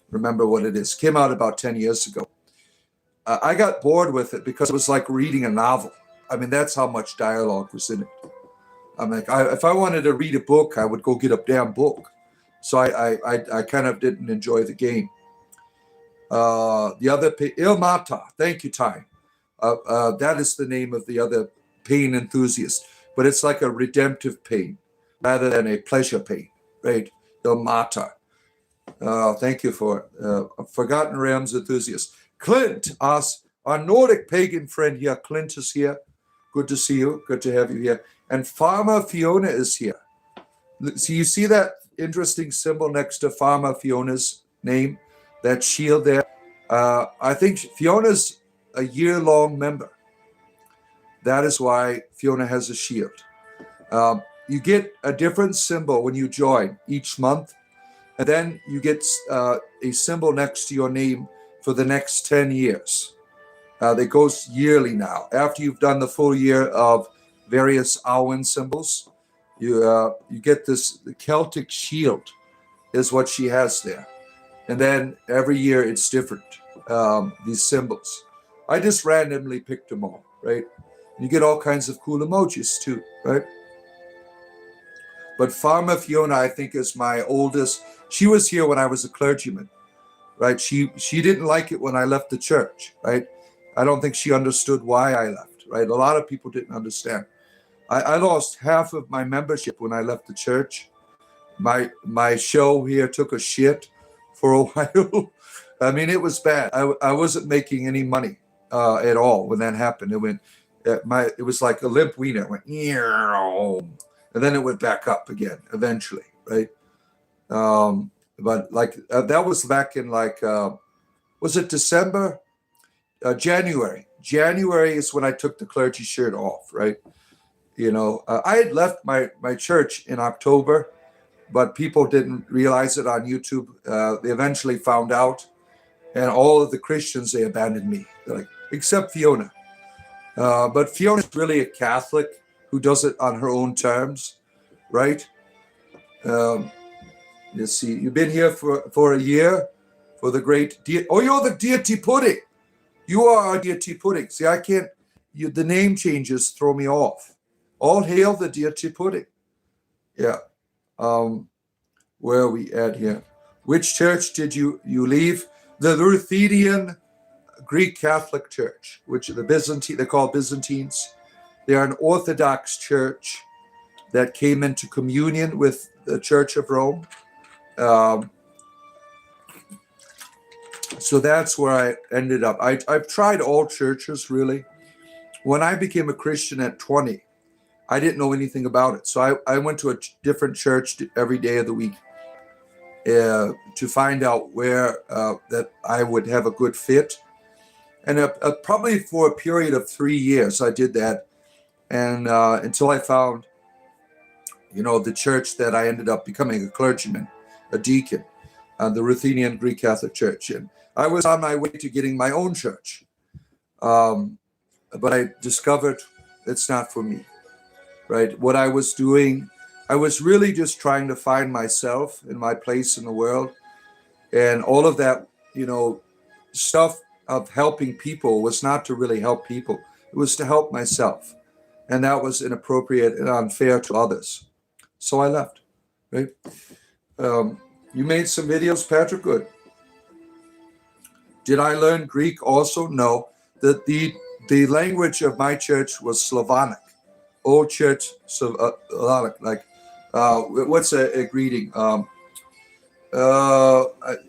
remember what it is. Came out about 10 years ago. I got bored with it because it was like reading a novel. I mean, that's how much dialogue was in it. I'm like, if I wanted to read a book, I would go get a damn book. So I kind of didn't enjoy the game. The other, Ilmata, thank you, Ty. That is the name of the other pain enthusiast, but it's like a redemptive pain rather than a pleasure pain, right? Ilmata. Thank you for Forgotten Realms enthusiast. Clint, our Nordic pagan friend here. Clint is here. Good to see you. Good to have you here. And Farmer Fiona is here. So you see that interesting symbol next to Farmer Fiona's name, that shield there? I think Fiona's a year-long member. That is why Fiona has a shield. You get a different symbol when you join each month, and then you get a symbol next to your name for the next 10 years. That goes yearly now. After you've done the full year of various Awen symbols, you get this. The Celtic shield is what she has there. And then every year it's different, these symbols. I just randomly picked them all, right? You get all kinds of cool emojis too, right? But Farmer Fiona, I think, is my oldest. She was here when I was a clergyman, right? She didn't like it when I left the church, right? I don't think she understood why I left, right? A lot of people didn't understand. I lost half of my membership when I left the church. My show here took a shit for a while. I mean, it was bad. I wasn't making any money at all when that happened. It was like a limp wiener. It went, and then it went back up again eventually, right? But like that was back in was it December? January. January is when I took the clergy shirt off, right? I had left my church in October, but people didn't realize it on YouTube. They eventually found out, and all of the Christians, they abandoned me. They're like, except Fiona. But Fiona's really a Catholic who does it on her own terms, right? You see, you've been here for a year for the great deity. Oh, you're the deity pudding. You are our deity pudding. See, I can't, the name changes throw me off. All hail the deity pudding. Yeah. Where are we at here? Which church did you leave? The Ruthenian Greek Catholic Church, which they're called Byzantines. They are an Orthodox church that came into communion with the Church of Rome. So that's where I ended up. I've tried all churches, really. When I became a Christian at 20, I didn't know anything about it. So I went to a different church every day of the week to find out where that I would have a good fit. And probably for a period of 3 years, I did that. And until I found the church that I ended up becoming a clergyman, a deacon, the Ruthenian Greek Catholic Church. And I was on my way to getting my own church. But I discovered it's not for me, right? What I was doing, I was really just trying to find myself and my place in the world. And all of that, stuff of helping people was not to really help people. It was to help myself. And that was inappropriate and unfair to others. So I left, right? You made some videos, Patrick? Good. Did I learn Greek also? No. The language of my church was Slavonic, Old Church Slavonic. Like, what's a greeting?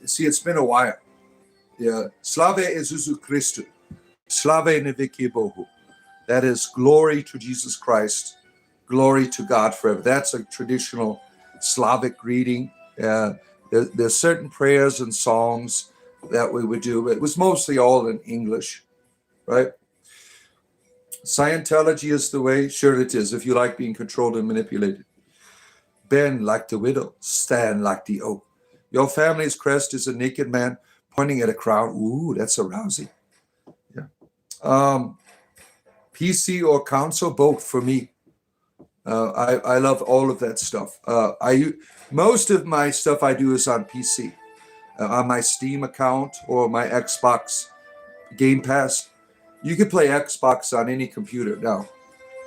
See, it's been a while. Yeah, Slave Isusu Christu, Slave Neviki Bohu. That is glory to Jesus Christ, glory to God forever. That's a traditional Slavic greeting. There's certain prayers and songs that we would do. It was mostly all in English, right? Scientology is the way. Sure it is, if you like being controlled and manipulated. Bend like the widow, stand like the oak. Your family's crest is a naked man pointing at a crown. Ooh, that's arousing. Yeah. PC or console, both for me. I love all of that stuff. Most of my stuff I do is on PC, on my Steam account or my Xbox Game Pass. You can play Xbox on any computer now.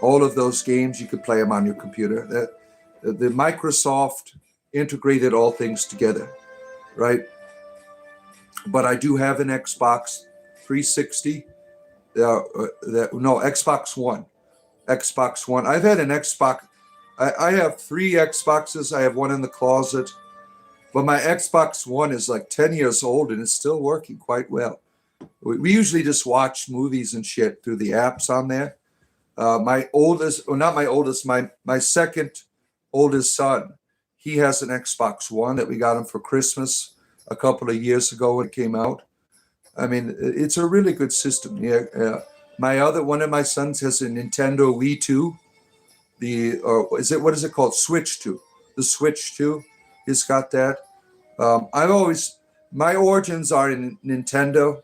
All of those games, you could play them on your computer. The Microsoft integrated all things together, right? But I do have an Xbox 360. Xbox One. Xbox One. I've had an Xbox. I have 3 Xboxes. I have one in the closet. But my Xbox One is like 10 years old and it's still working quite well. We usually just watch movies and shit through the apps on there. My second oldest son, he has an Xbox One that we got him for Christmas a couple of years ago when it came out. I mean, it's a really good system. Yeah. One of my sons has a Nintendo Wii 2. What is it called? Switch 2. The Switch 2. He's got that. My origins are in Nintendo,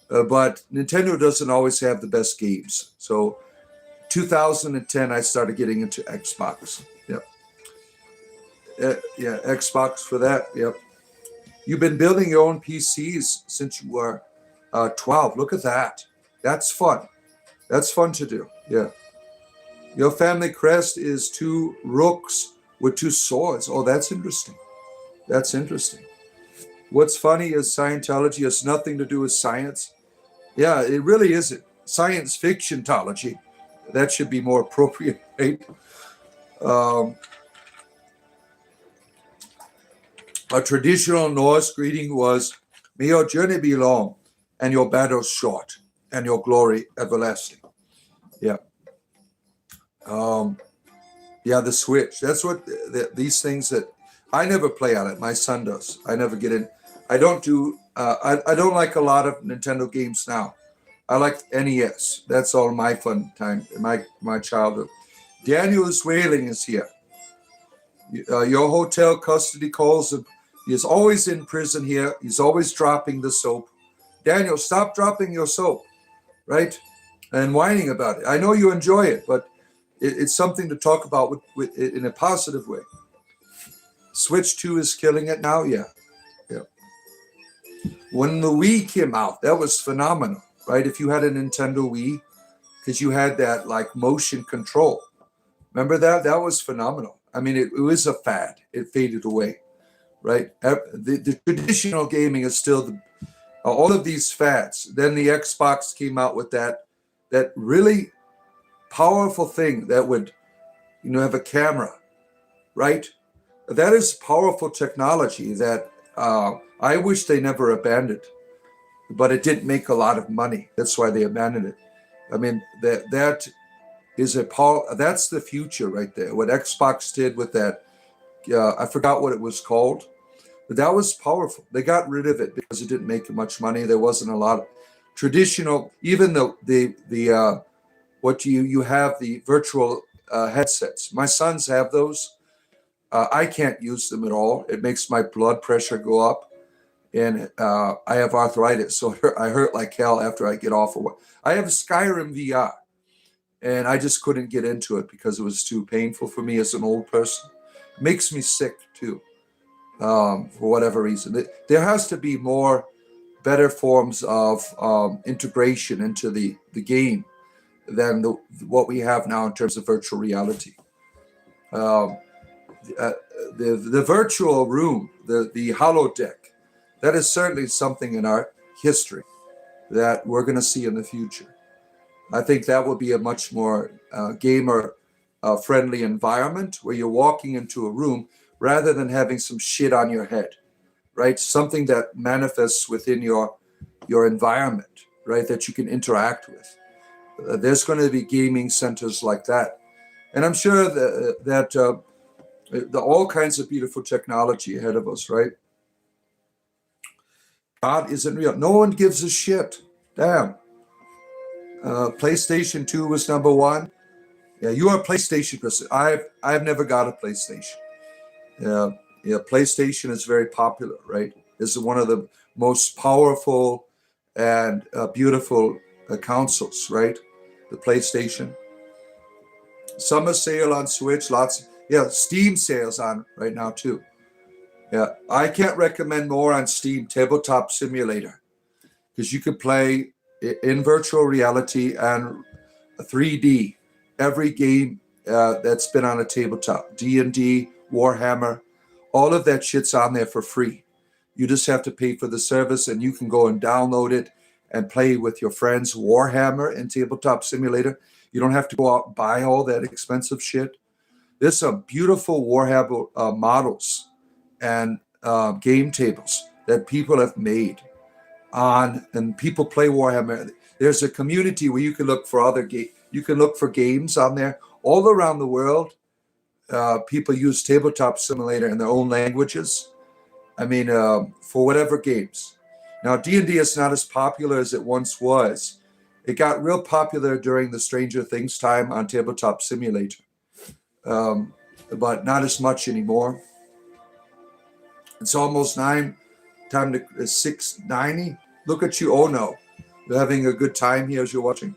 but Nintendo doesn't always have the best games. So 2010, I started getting into Xbox. Yep. Xbox for that. Yep. You've been building your own PCs since you were 12. Look at that. That's fun. That's fun to do. Yeah. Your family crest is 2 rooks with 2 swords. Oh, that's interesting. That's interesting. What's funny is Scientology has nothing to do with science. Yeah, it really isn't. Science fictionology. That should be more appropriate, right? A traditional Norse greeting was, may your journey be long and your battles short and your glory everlasting. Yeah. The Switch. That's what these things that I never play on it. My son does. I never get in. I don't do. I don't like a lot of Nintendo games now. I like NES. That's all my fun time. My childhood. Daniel Swaling is here. Your hotel custody calls him. He is always in prison here. He's always dropping the soap. Daniel, stop dropping your soap, right? And whining about it. I know you enjoy it, but it's something to talk about with in a positive way. Switch 2 is killing it now. Yeah. When the Wii came out, that was phenomenal, right? If you had a Nintendo Wii, because you had that like motion control. Remember that? That was phenomenal. I mean, it was a fad. It faded away, right? The traditional gaming is still all of these fads. Then the Xbox came out with that really powerful thing that would, have a camera, right? That is powerful technology that I wish they never abandoned, but it didn't make a lot of money. That's why they abandoned it. I mean, that is that's the future right there. What Xbox did with that, I forgot what it was called, but that was powerful. They got rid of it because it didn't make much money. There wasn't a lot of traditional, even you have the virtual headsets. My sons have those. I can't use them at all. It makes my blood pressure go up, and I have arthritis, so I hurt like hell after I get off of work. I have Skyrim VR, and I just couldn't get into it because it was too painful for me as an old person. It makes me sick too, for whatever reason. There has to be more better forms of integration into the game than what we have now in terms of virtual reality. Um, the virtual room, the holodeck, that is certainly something in our history that we're going to see in the future. I think that will be a much more gamer friendly environment where you're walking into a room rather than having some shit on your head, right? Something that manifests within your environment, right? That you can interact with. There's going to be gaming centers like that. And I'm sure that all kinds of beautiful technology ahead of us, right? God isn't real. No one gives a shit. Damn. PlayStation 2 was number one. Yeah, you are a PlayStation person. I've never got a PlayStation. Yeah, PlayStation is very popular, right? It's one of the most powerful and beautiful consoles, right? The PlayStation. Summer sale on Switch, lots. Yeah, Steam sales on right now too. Yeah, I can't recommend more on Steam Tabletop Simulator because you can play in virtual reality and 3D every game that's been on a tabletop. D&D, Warhammer, all of that shit's on there for free. You just have to pay for the service, and you can go and download it and play with your friends Warhammer and Tabletop Simulator. You don't have to go out and buy all that expensive shit. There's some beautiful Warhammer models and game tables that people have made and people play Warhammer. There's a community where you can look for you can look for games on there all around the world. People use Tabletop Simulator in their own languages. I mean, for whatever games. Now, D&D is not as popular as it once was. It got real popular during the Stranger Things time on Tabletop Simulator, but not as much anymore. It's almost time to 6:90. Look at you. Oh, no. You're having a good time here as you're watching.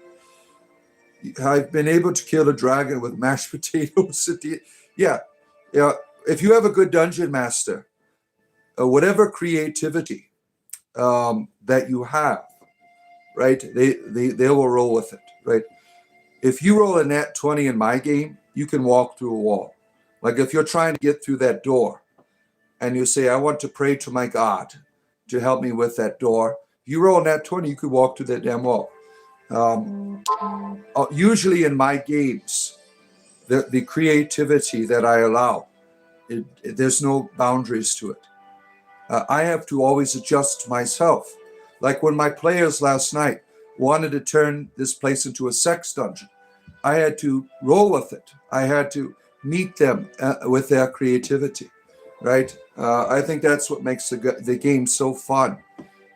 I've been able to kill a dragon with mashed potatoes. Yeah. If you have a good dungeon master, whatever creativity that you have, right, they will roll with it, right? If you roll a nat 20 in my game, you can walk through a wall. Like if you're trying to get through that door and you say, I want to pray to my God to help me with that door. If you roll a nat 20, you could walk through that damn wall. Usually in my games, the creativity that I allow, there's no boundaries to it. I have to always adjust myself. Like when my players last night wanted to turn this place into a sex dungeon, I had to roll with it. I had to meet them with their creativity, right? I think that's what makes the game so fun,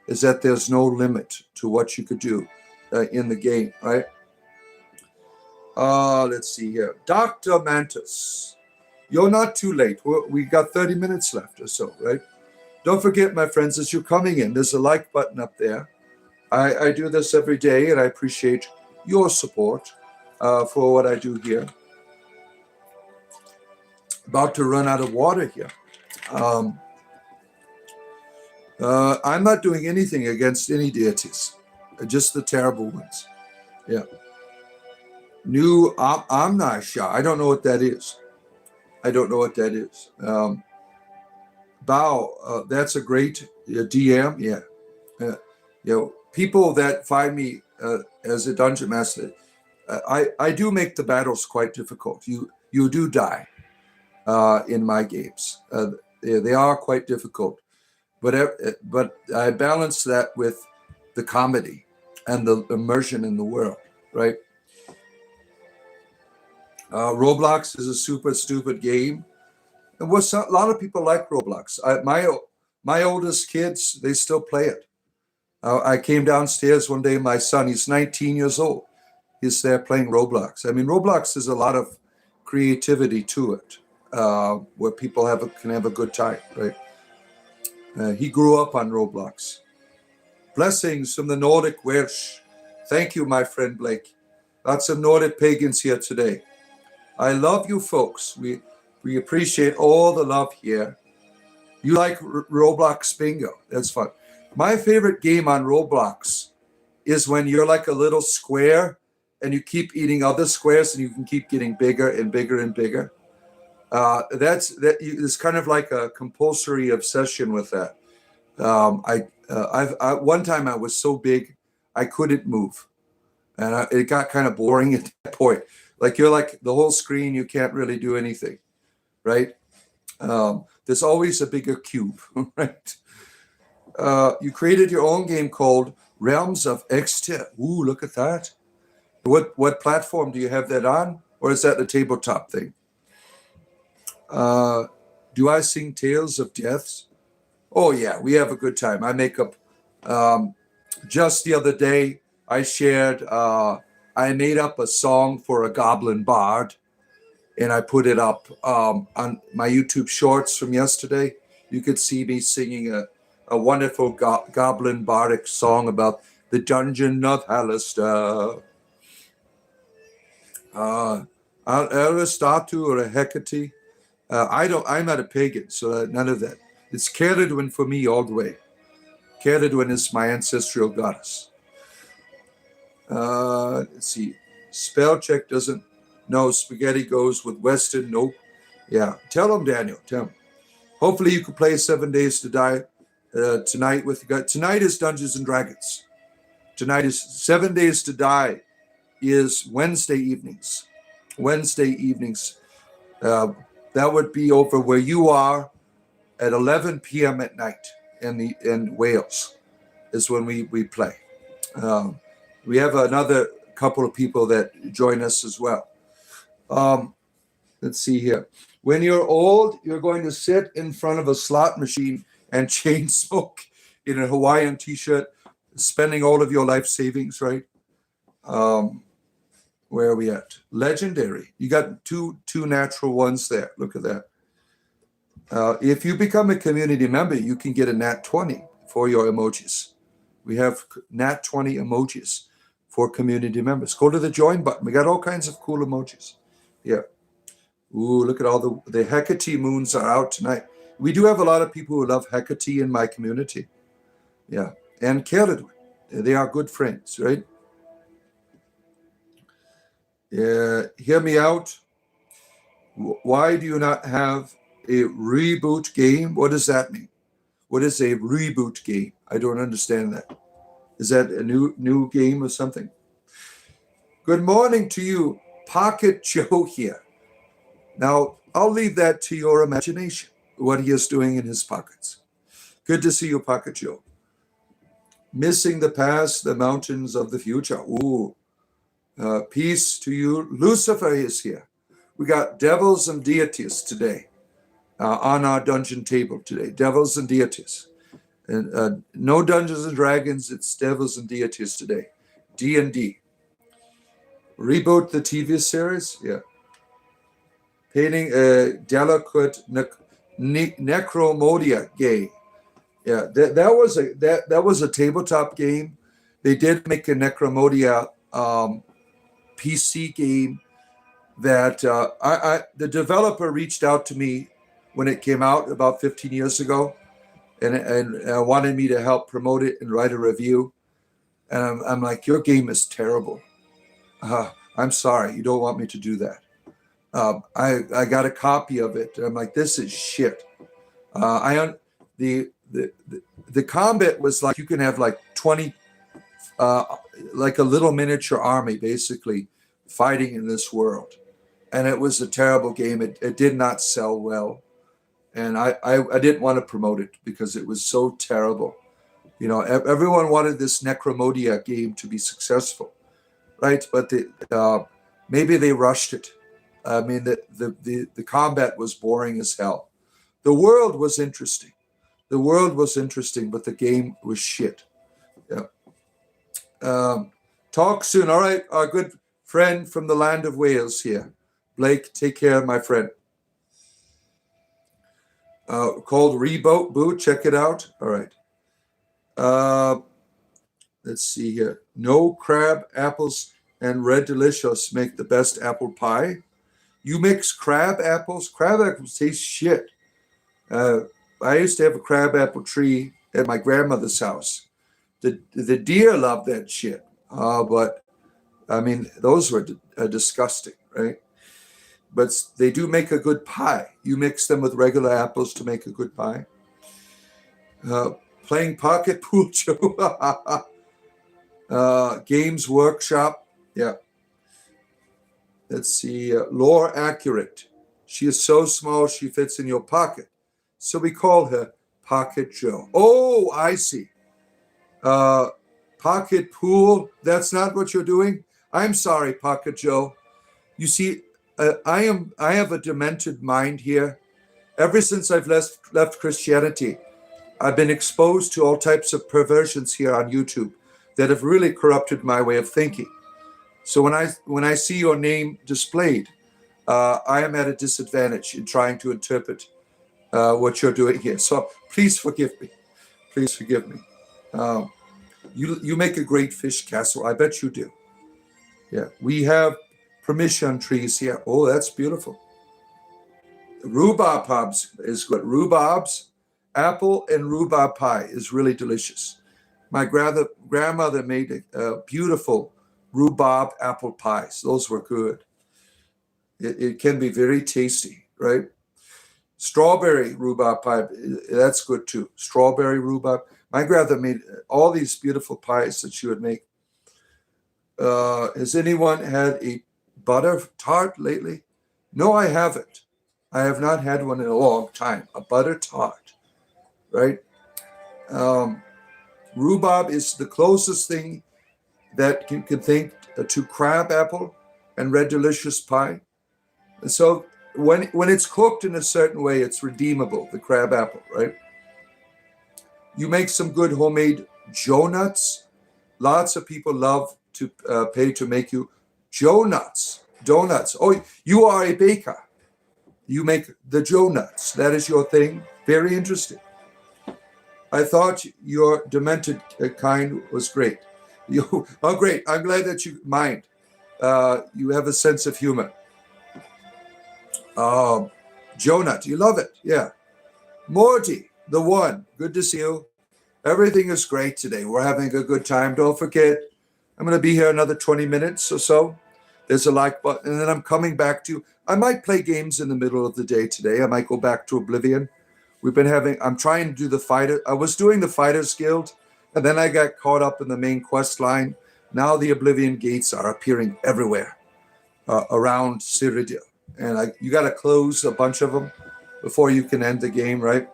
is that there's no limit to what you could do in the game, right? Let's see here. Dr. Mantis, you're not too late. We got 30 minutes left or so, right? Don't forget, my friends, as you're coming in, there's a like button up there. I do this every day, and I appreciate your support for what I do here. About to run out of water here. I'm not doing anything against any deities, just the terrible ones. Yeah. New Amnisha. I don't know what that is. Bao, that's a great DM. Yeah. People that find me as a dungeon master, I do make the battles quite difficult. You do die in my games. They are quite difficult, but I balance that with the comedy and the immersion in the world, right? Roblox is a super stupid game. And a lot of people like Roblox. My oldest kids, they still play it. I came downstairs one day, my son, he's 19 years old. He's there playing Roblox. I mean, Roblox has a lot of creativity to it. where people can have a good time, right? He grew up on Roblox. Blessings from the Nordic Welsh. Thank you, my friend Blake. Lots of Nordic pagans here today. I love you folks. We appreciate all the love here. You like Roblox bingo? That's fun. My favorite game on Roblox is when you're like a little square and you keep eating other squares and you can keep getting bigger and bigger and bigger. It's kind of like a compulsory obsession with that. One time I was so big I couldn't move, and it got kind of boring at that point. Like you're like the whole screen, you can't really do anything, right? There's always a bigger cube, right? You created your own game called Realms of Exter. Ooh, look at that. What platform do you have that on? Or is that the tabletop thing? Do I sing Tales of Deaths? Oh, yeah, we have a good time. I make up. Just the other day, I shared, I made up a song for a goblin bard, and I put it up on my YouTube shorts from yesterday. You could see me singing a wonderful goblin bardic song about the dungeon of Halaster. Aristatu or a Hecate. I'm not a pagan, so none of that. It's Ceridwen for me all the way. Ceridwen is my ancestral goddess. Let's see. Spell check doesn't. No, spaghetti goes with Weston. Nope. Yeah. Tell him, Daniel. Tell him. Hopefully you can play 7 Days to Die tonight with you guys. Tonight is Dungeons and Dragons. Tonight is 7 Days to Die is Wednesday evenings. Wednesday evenings. That would be over where you are at 11 p.m. at night in Wales is when we play. We have another couple of people that join us as well. Let's see here. When you're old, you're going to sit in front of a slot machine and chain smoke in a Hawaiian t-shirt, spending all of your life savings, right? Where are we at? Legendary. You got two natural ones there. Look at that. If you become a community member, you can get a Nat 20 for your emojis. We have Nat 20 emojis for community members. Go to the join button. We got all kinds of cool emojis. Yeah. Ooh, look at all the Hecate moons are out tonight. We do have a lot of people who love Hecate in my community. Yeah. And Ceridwen. They are good friends, right? Yeah. Hear me out. Why do you not have a reboot game? What does that mean? What is a reboot game? I don't understand that. Is that a new game or something? Good morning to you, Pocket Joe here. Now, I'll leave that to your imagination, what he is doing in his pockets. Good to see you, Pocket Joe. Missing the past, the mountains of the future. Ooh. Peace to you. Lucifer is here. We got devils and deities today on our dungeon table today. Devils and deities. And no Dungeons and Dragons, it's devils and deities today. D&D. Reboot the TV series? Yeah. Painting a delicate necromodia game. Yeah, that was a tabletop game. They did make a necromodia PC game that the developer reached out to me when it came out about 15 years ago, and wanted me to help promote it and write a review. And I'm like, your game is terrible. I'm sorry, you don't want me to do that. I got a copy of it. And I'm like, this is shit. The combat was like you can have like 20, like a little miniature army basically fighting in this world, and it was a terrible game. It did not sell well, and I didn't want to promote it because it was so terrible. You know, everyone wanted this Necromodia game to be successful, right? But maybe they rushed it. I mean, the combat was boring as hell. The world was interesting. The world was interesting, but the game was shit. Yeah. Talk soon. All right. Our good friend from the land of Wales here. Blake, take care, my friend. called Reboot Boot. Check it out. All right. Let's see here. No crab apples and red delicious make the best apple pie. You mix crab apples. Crab apples taste shit. I used to have a crab apple tree at my grandmother's house. The deer love that shit. But I mean, those were disgusting, right? But they do make a good pie. You mix them with regular apples to make a good pie. Playing pocket pool, Joe. Games Workshop. Yeah. Let's see. Lore Accurate. She is so small she fits in your pocket. So we call her Pocket Joe. Oh, I see. Pocket pool. That's not what you're doing. I'm sorry, Pocket Joe. You see, I have a demented mind here. Ever since I've left Christianity, I've been exposed to all types of perversions here on YouTube that have really corrupted my way of thinking. So when I see your name displayed, I am at a disadvantage in trying to interpret what you're doing here. So please forgive me. Please forgive me. You make a great fish castle. I bet you do. Yeah, we have permission trees here. Oh, that's beautiful. Rhubarb pubs is good. Rhubarbs, apple and rhubarb pie is really delicious. My grandmother made a beautiful rhubarb apple pies. Those were good. It can be very tasty, right? Strawberry rhubarb pie, that's good too. Strawberry rhubarb. My grandmother made all these beautiful pies that she would make. Has anyone had a butter tart lately? No, I haven't. I have not had one in a long time. A butter tart, right? Rhubarb is the closest thing that can think to crab apple and red delicious pie. And so when it's cooked in a certain way, it's redeemable, the crab apple, right? You make some good homemade Joe nuts. Lots of people love to pay to make you Joe nuts, donuts. Oh, you are a baker. You make the Joe nuts. That is your thing. Very interesting. I thought your demented kind was great. Oh, great. I'm glad that you mind. You have a sense of humor. Joe nut. You love it. Yeah. Morty, the one. Good to see you. Everything is great today. We're having a good time. Don't forget, I'm going to be here another 20 minutes or so. There's a like button, and then I'm coming back to, I might play games in the middle of the day today. I might go back to Oblivion. I'm trying to do the fighter. I was doing the Fighters Guild, and then I got caught up in the main quest line. Now the Oblivion gates are appearing everywhere around Cyrodiil. And you got to close a bunch of them before you can end the game, right?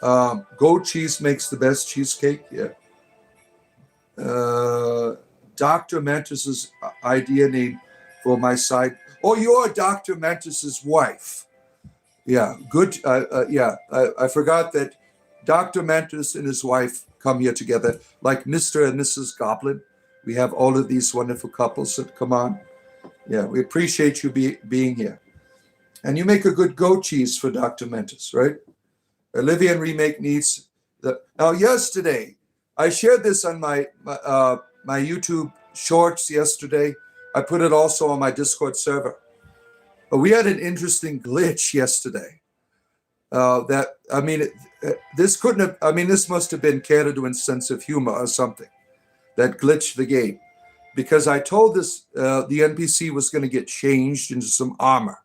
Goat cheese makes the best cheesecake. Yeah. Dr. Mantis's idea name for my site. Oh, you're Dr. Mantis's wife. Yeah, good. I forgot that Dr. Mantis and his wife come here together, like Mr. and Mrs. Goblin. We have all of these wonderful couples that come on. Yeah, we appreciate you being here. And you make a good goat cheese for Dr. Mantis, right? Oblivion remake needs now yesterday I shared this on my YouTube shorts yesterday. I put it also on my Discord server. But we had an interesting glitch yesterday. This must have been Caradwin's sense of humor or something that glitched the game, because I told the NPC was going to get changed into some armor.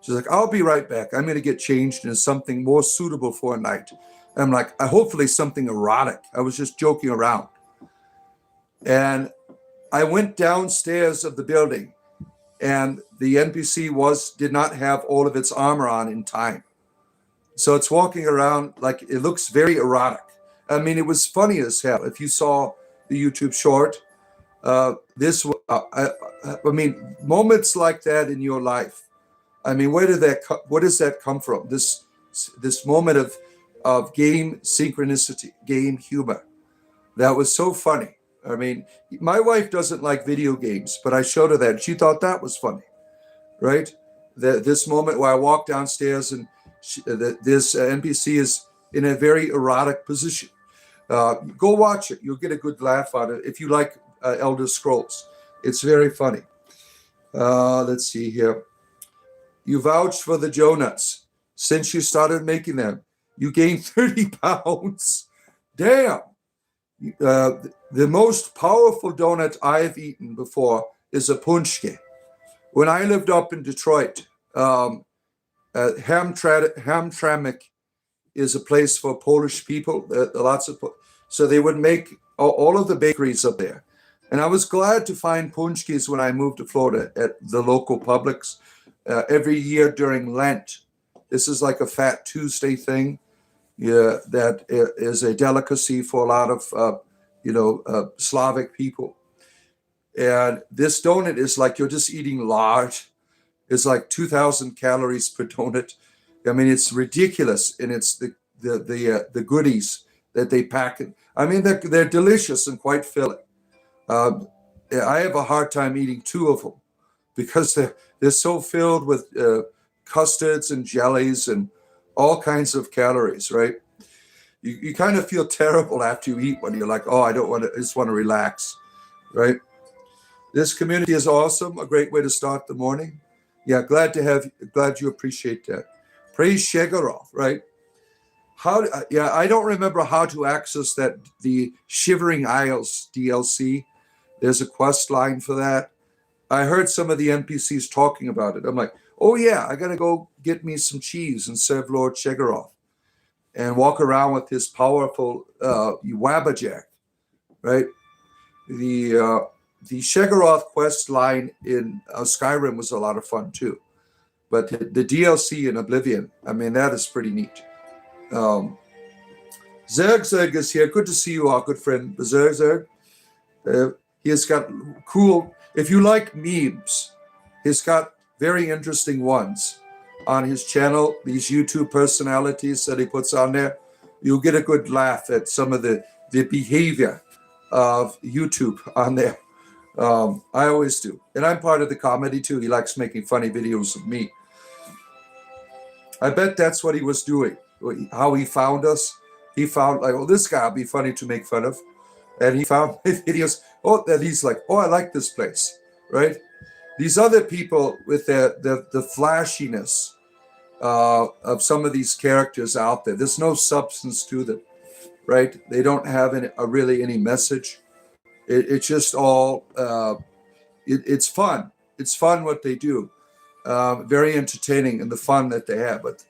She's like, I'll be right back. I'm going to get changed into something more suitable for a knight. And I'm like, hopefully something erotic. I was just joking around. And I went downstairs of the building, and the NPC did not have all of its armor on in time. So it's walking around like it looks very erotic. I mean, it was funny as hell. If you saw the YouTube short, moments like that in your life. I mean, where does that come from? This moment of game synchronicity, game humor. That was so funny. I mean, my wife doesn't like video games, but I showed her that, and she thought that was funny, right? This moment where I walked downstairs and This NPC is in a very erotic position. Go watch it. You'll get a good laugh on it if you like Elder Scrolls. It's very funny. Let's see here. You vouched for the Jonuts. Since you started making them, you gained 30 pounds. Damn. The most powerful donut I've eaten before is a punchke. When I lived up in Detroit, Hamtramck is a place for Polish people. So they would make all of the bakeries up there. And I was glad to find punchkis when I moved to Florida at the local Publix every year during Lent. This is like a Fat Tuesday thing. Yeah, that is a delicacy for a lot of Slavic people. And this donut is like you're just eating lard. It's like 2,000 calories per donut. I mean, it's ridiculous, and it's the goodies that they pack. I mean, they're delicious and quite filling. I have a hard time eating two of them because they're so filled with custards and jellies and all kinds of calories, right? You kind of feel terrible after you eat one. You're like, oh, I just want to relax, right? This community is awesome. A great way to start the morning. Yeah, glad you appreciate that. Praise Shegoroth, right? I don't remember how to access the Shivering Isles DLC. There's a quest line for that. I heard some of the NPCs talking about it. I'm like, oh yeah, I gotta go get me some cheese and serve Lord Shegoroth and walk around with his powerful Wabbajack, right? The Shegoroth quest line in Skyrim was a lot of fun too. But the DLC in Oblivion, I mean, that is pretty neat. Zerg is here. Good to see you, our good friend Zerg. He has got cool, if you like memes, he's got very interesting ones on his channel, these YouTube personalities that he puts on there. You'll get a good laugh at some of the behavior of YouTube on there. I always do. And I'm part of the comedy too. He likes making funny videos of me. I bet that's what he was doing, how he found us. He found like, oh, this guy will be funny to make fun of. And he found videos, that he's like, oh, I like this place, right? These other people with the flashiness of some of these characters out there, there's no substance to them, right? They don't have really any message. It's just all, it's fun. It's fun what they do. Very entertaining and the fun that they have. But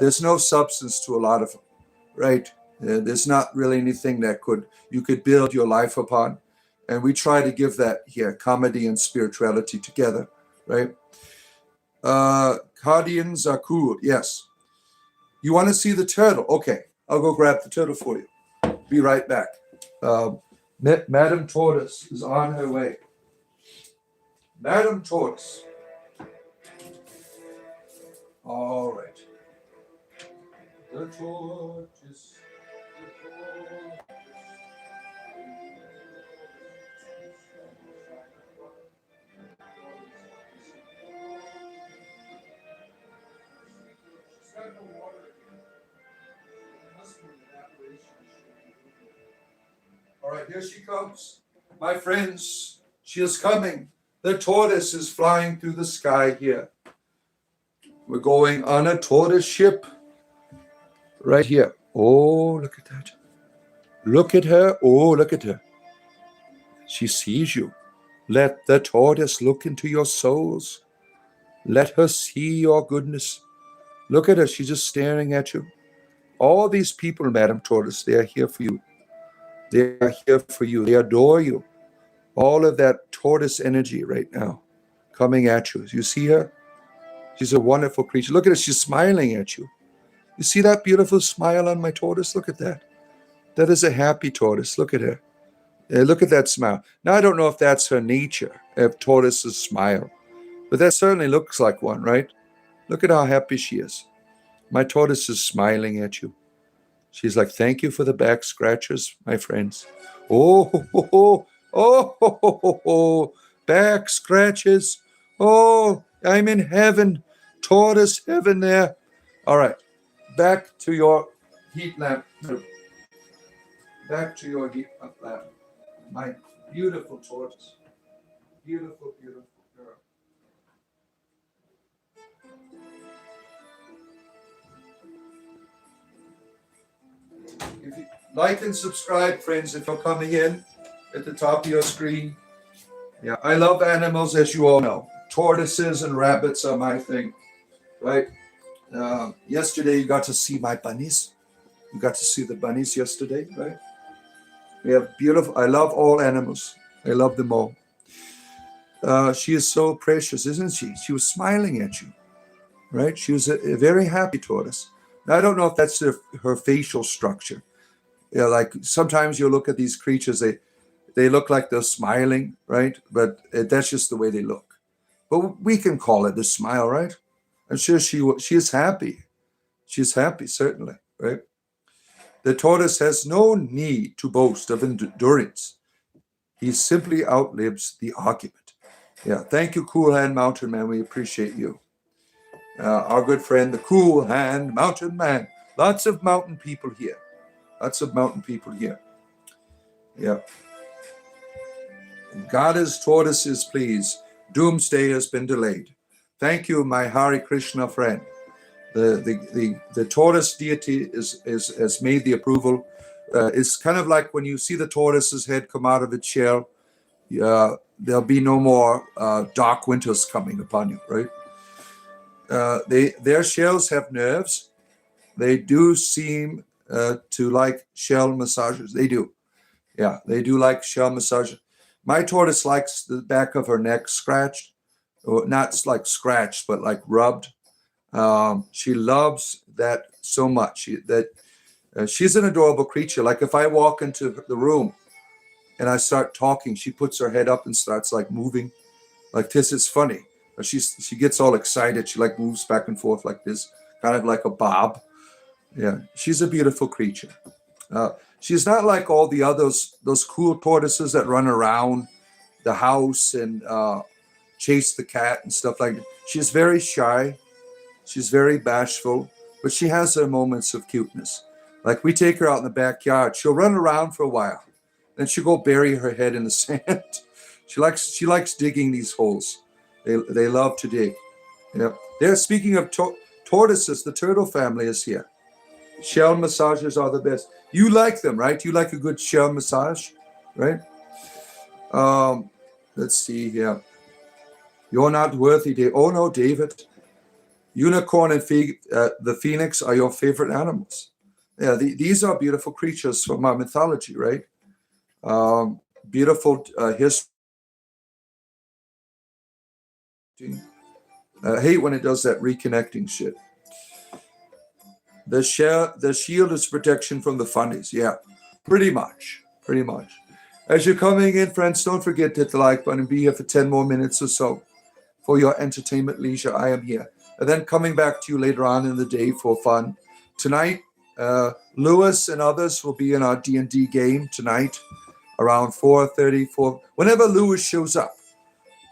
there's no substance to a lot of them, right? There's not really anything that you could build your life upon. And we try to give that here, comedy and spirituality together, right? Guardians are cool, yes. You want to see the turtle? Okay, I'll go grab the turtle for you. Be right back. Madam Tortoise is on her way. Madam Tortoise. All right. The tortoise. All right, here she comes. My friends, she is coming. The tortoise is flying through the sky here. We're going on a tortoise ship right here. Oh, look at that. Look at her. Oh, look at her. She sees you. Let the tortoise look into your souls. Let her see your goodness. Look at her. She's just staring at you. All these people, Madam Tortoise, they are here for you. They are here for you. They adore you. All of that tortoise energy right now coming at you. You see her? She's a wonderful creature. Look at her. She's smiling at you. You see that beautiful smile on my tortoise? Look at that. That is a happy tortoise. Look at her. Look at that smile. Now, I don't know if that's her nature, if tortoises smile, but that certainly looks like one, right? Look at how happy she is. My tortoise is smiling at you. She's like, thank you for the back scratches, my friends. Oh, back scratches. Oh, I'm in heaven. Tortoise heaven there. All right, back to your heat lamp. Back to your heat lamp. My beautiful tortoise. Beautiful, beautiful girl. If you like and subscribe, friends, if you're coming in at the top of your screen. Yeah, I love animals, as you all know. Tortoises and rabbits are my thing, right? Yesterday, you got to see my bunnies. You got to see the bunnies yesterday, right? We have beautiful. I love all animals. I love them all. She is so precious, isn't she? She was smiling at you, right? She was a very happy tortoise. Now, I don't know if that's her facial structure. Yeah, like sometimes you look at these creatures, they look like they're smiling, right? But that's just the way they look. But we can call it a smile, right? I'm sure she is happy. She's happy, certainly, right? The tortoise has no need to boast of endurance. He simply outlives the argument. Yeah, thank you, Cool Hand Mountain Man. We appreciate you. Our good friend, the Cool Hand Mountain Man. Lots of mountain people here. Lots of mountain people here. Yeah. Goddess tortoises, please. Doomsday has been delayed. Thank you, my Hare Krishna friend. The tortoise deity has made the approval. It's kind of like when you see the tortoise's head come out of its shell, there'll be no more dark winters coming upon you, right? Their shells have nerves. They do seem to like shell massages. They do. Yeah, they do like shell massages. My tortoise likes the back of her neck scratched, or not like scratched, but like rubbed. She loves that so much she's an adorable creature. Like if I walk into the room and I start talking, she puts her head up and starts like moving like this. It's funny. She gets all excited. She like moves back and forth like this, kind of like a bob. Yeah, she's a beautiful creature. She's not like all the others, those cool tortoises that run around the house and chase the cat and stuff like that. She's very shy. She's very bashful, but she has her moments of cuteness. Like we take her out in the backyard, she'll run around for a while, then she'll go bury her head in the sand. She likes digging these holes. They love to dig. Yeah. They're speaking of tortoises. The turtle family is here. Shell massages are the best. You like them, right? You like a good shell massage, right? Let's see here. You're not worthy, Dave. Oh no, David. Unicorn and the phoenix are your favorite animals. Yeah, these are beautiful creatures from our mythology, right? Beautiful history. I hate when it does that reconnecting shit. The shield is protection from the funnies. Yeah, pretty much. As you're coming in, friends, don't forget to hit the like button and be here for 10 more minutes or so for your entertainment leisure. I am here. And then coming back to you later on in the day for fun. Tonight, Lewis and others will be in our D&D game tonight around 4:30. Whenever Lewis shows up,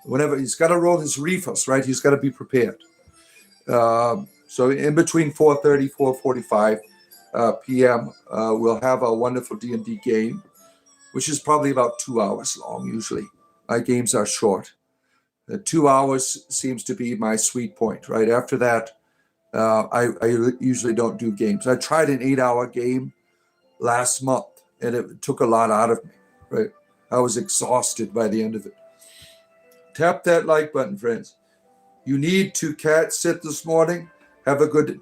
whenever he's got to roll his refus, right? He's got to be prepared. So in between 4:30, 4:45 p.m., we'll have a wonderful D&D game, which is probably about 2 hours long usually. My games are short. 2 hours seems to be my sweet point, right? After that, I usually don't do games. I tried an 8-hour game last month, and it took a lot out of me, right? I was exhausted by the end of it. Tap that like button, friends. You need to cat sit this morning.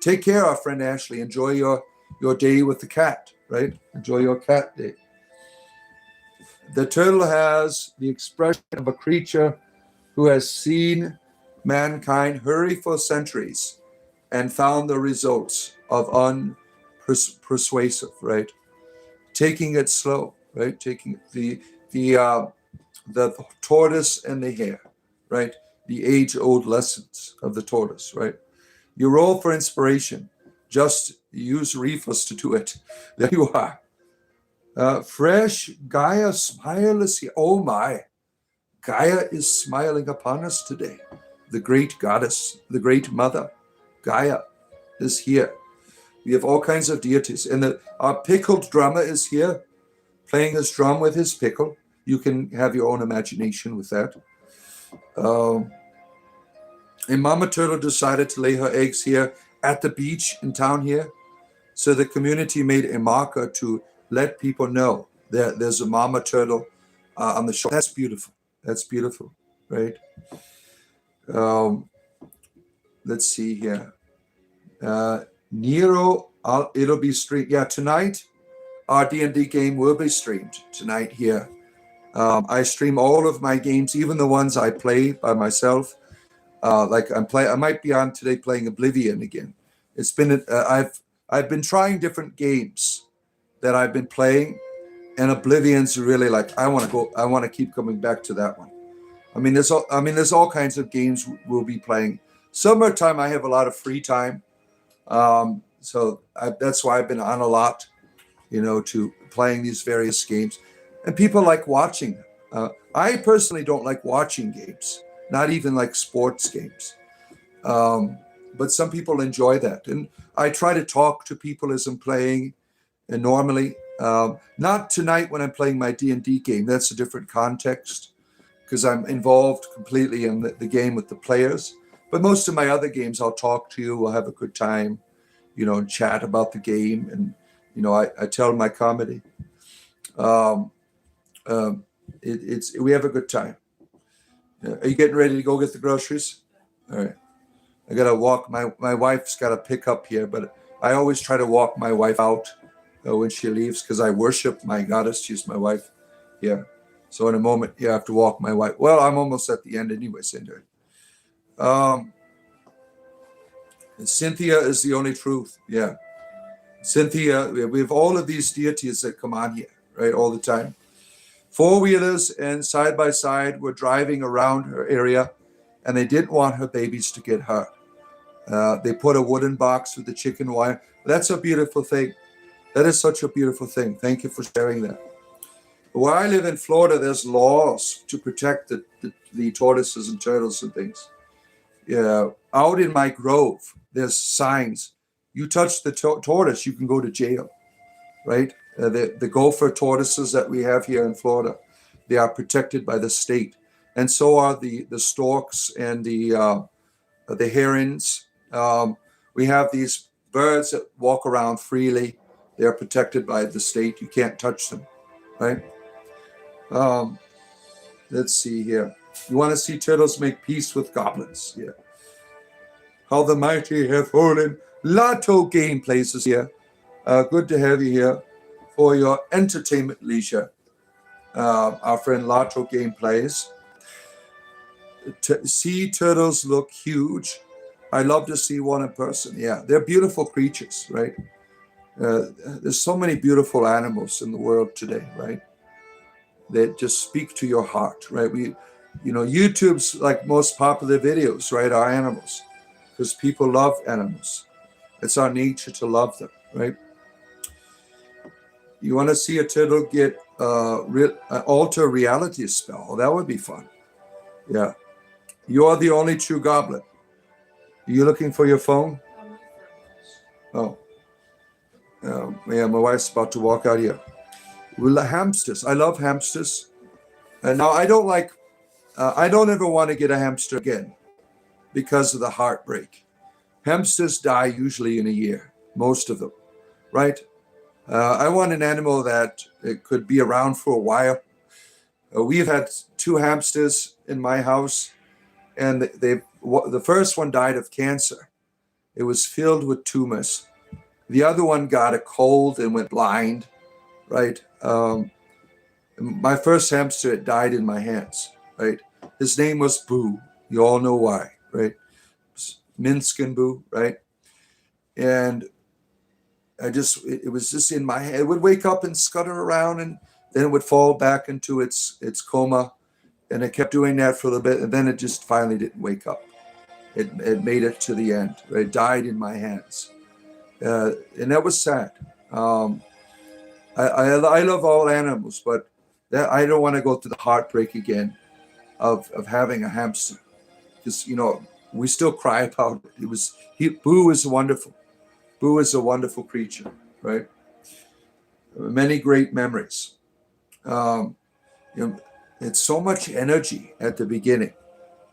Take care, our friend Ashley. Enjoy your day with the cat, right? Enjoy your cat day. The turtle has the expression of a creature who has seen mankind hurry for centuries and found the results of unpersuasive, right? Taking it slow, right? Taking the tortoise and the hare, right? The age-old lessons of the tortoise, right? You roll for inspiration. Just use refus to do it. There you are. Fresh Gaia smile is here. Oh my. Gaia is smiling upon us today. The great goddess, the great mother, Gaia is here. We have all kinds of deities. And our pickled drummer is here, playing his drum with his pickle. You can have your own imagination with that. And Mama Turtle decided to lay her eggs here at the beach in town here. So the community made a marker to let people know there's a Mama Turtle on the shore. That's beautiful. That's beautiful, right? Let's see here. Nero, it'll be streamed. Yeah, tonight our D&D game will be streamed tonight here. I stream all of my games, even the ones I play by myself. I might be on today playing Oblivion again. It's been I've been trying different games that I've been playing, and Oblivion's really like I want to keep coming back to that one. There's all kinds of games we'll be playing. Summertime I have a lot of free time, so that's why I've been on a lot, to playing these various games, and people like watching. I personally don't like watching games, not even like sports games. But some people enjoy that. And I try to talk to people as I'm playing. And normally, not tonight when I'm playing my D&D game. That's a different context because I'm involved completely in the game with the players. But most of my other games, I'll talk to you. We'll have a good time, and chat about the game. And, I tell my comedy. We have a good time. Are you getting ready to go get the groceries? All right. I got to walk. My wife's got to pick up here, but I always try to walk my wife out when she leaves because I worship my goddess. She's my wife. Yeah. So in a moment, I have to walk my wife. Well, I'm almost at the end anyway, Cinder. Cynthia is the only truth. Yeah. Cynthia, we have all of these deities that come on here, right, all the time. Four-wheelers and side-by-side were driving around her area, and they didn't want her babies to get hurt. They put a wooden box with the chicken wire. That's a beautiful thing. That is such a beautiful thing. Thank you for sharing that. Where I live in Florida, there's laws to protect the tortoises and turtles and things. Yeah, out in my grove, there's signs. You touch the tortoise, you can go to jail, right? The gopher tortoises that we have here in Florida, they are protected by the state, and so are the storks and the herons. We have these birds that walk around freely. They are protected by the state. You can't touch them, right? Let's see here. You want to see turtles make peace with goblins? Yeah. How the mighty have fallen. Lotto game places here. Good to have you here for your entertainment leisure. Our friend Lotto game plays. Sea turtles look huge. I love to see one in person. Yeah, they're beautiful creatures, right? There's so many beautiful animals in the world today, right? That just speak to your heart, right? YouTube's like most popular videos, right, are animals because people love animals. It's our nature to love them, right? You want to see a turtle get alter reality spell? Oh, that would be fun. Yeah. You're the only true goblin. Are you looking for your phone? Oh. Yeah, my wife's about to walk out here. Well, the hamsters. I love hamsters. And now I don't ever want to get a hamster again because of the heartbreak. Hamsters die usually in a year, most of them, right? I want an animal that it could be around for a while. We've had 2 hamsters in my house, and the first one died of cancer. It was filled with tumors. The other one got a cold and went blind, right? My first hamster, it died in my hands, right? His name was Boo. You all know why, right? Minskin Boo, right? And it was just in my head. It would wake up and scutter around, and then it would fall back into its coma. And it kept doing that for a little bit, and then it just finally didn't wake up. It made it to the end. Right? It died in my hands. And that was sad. I love all animals, but I don't want to go through the heartbreak again of having a hamster. Because, we still cry about it. Boo is wonderful. Boo is a wonderful creature, right? Many great memories. Um, you know, it's so much energy at the beginning.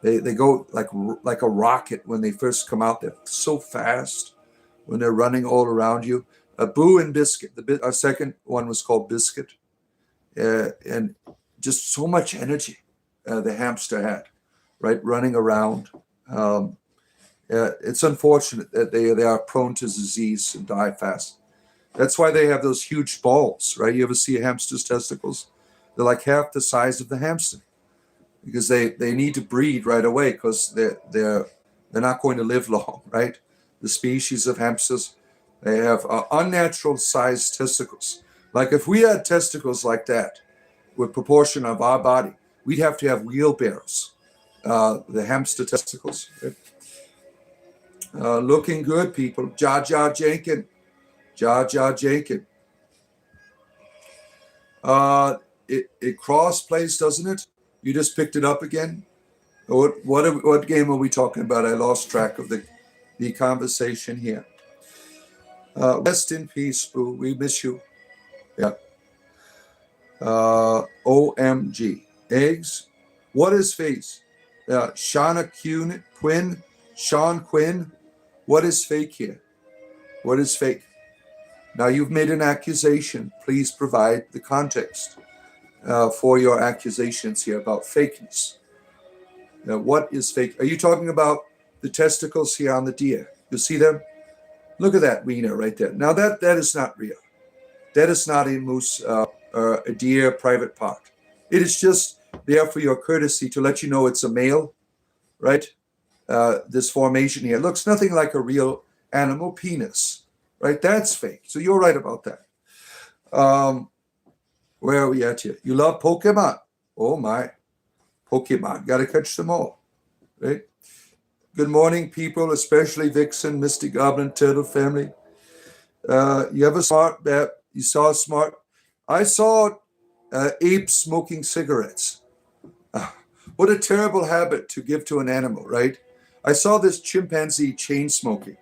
They go like a rocket when they first come out. They're so fast when they're running all around you. Boo and Biscuit. Our second one was called Biscuit, and just so much energy the hamster had, right, running around. Um, it's unfortunate that they are prone to disease and die fast. That's why they have those huge balls, right? You ever see a hamster's testicles? They're like half the size of the hamster because they need to breed right away because they're not going to live long, right? The species of hamsters, they have unnatural sized testicles. Like if we had testicles like that, with proportion of our body, we'd have to have wheelbarrows. The hamster testicles. Right? Looking good, people. Jar Jar Jenkins. Jar Jar Jenkins. It cross plays, doesn't it? You just picked it up again. What game are we talking about? I lost track of the conversation here. Rest in peace, Boo. We miss you. Yeah. OMG. Eggs. What is face? Shauna Quinn. Sean Quinn. What is fake here? What is fake? Now you've made an accusation. Please provide the context for your accusations here about fakeness. Now, what is fake? Are you talking about the testicles here on the deer? You see them? Look at that wiener right there. Now that is not real. That is not a moose or a deer private part. It is just there for your courtesy to let you know it's a male, right? This formation here looks nothing like a real animal penis, right? That's fake. So you're right about that. Where are we at here? You love Pokemon. Oh my. Pokemon. Got to catch them all, right? Good morning, people, especially Vixen, Mystic Goblin, Turtle family. You have a smart bet. You saw a smart. I saw apes smoking cigarettes. What a terrible habit to give to an animal, right? I saw this chimpanzee chain smoking.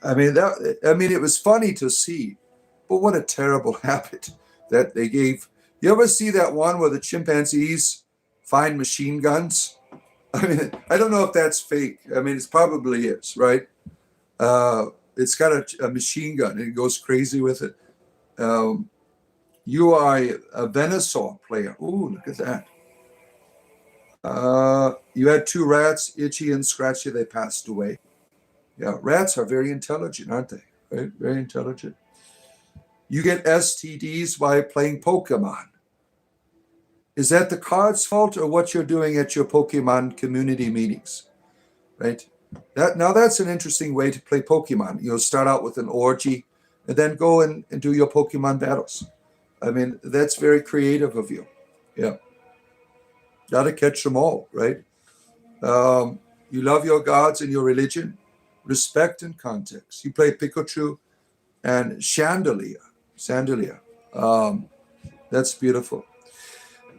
I mean, it was funny to see, but what a terrible habit that they gave. You ever see that one where the chimpanzees find machine guns? I mean, I don't know if that's fake. I mean, it probably is, right? It's got a machine gun and it goes crazy with it. You are a Venusaur player. Ooh, look at that. You had two rats, Itchy and Scratchy. They passed away. Yeah, rats are very intelligent, aren't they? Right? Very intelligent. You get STDs by playing Pokemon. Is that the card's fault or what you're doing at your Pokemon community meetings? Right? That's an interesting way to play Pokemon. You'll start out with an orgy and then go and do your Pokemon battles. I mean, that's very creative of you. Yeah. Got to catch them all, right? You love your gods and your religion. Respect and context. You play Pikachu and Chandelier. That's beautiful.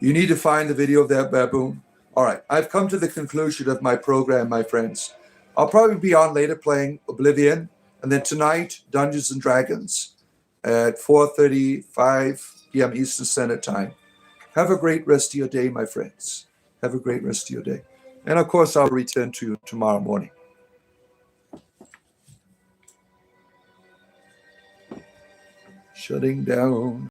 You need to find the video of that baboon. All right, I've come to the conclusion of my program, my friends. I'll probably be on later playing Oblivion, and then tonight, Dungeons and Dragons at 4:35 p.m. Eastern Standard Time. Have a great rest of your day, my friends. Have a great rest of your day. And of course, I'll return to you tomorrow morning. Shutting down.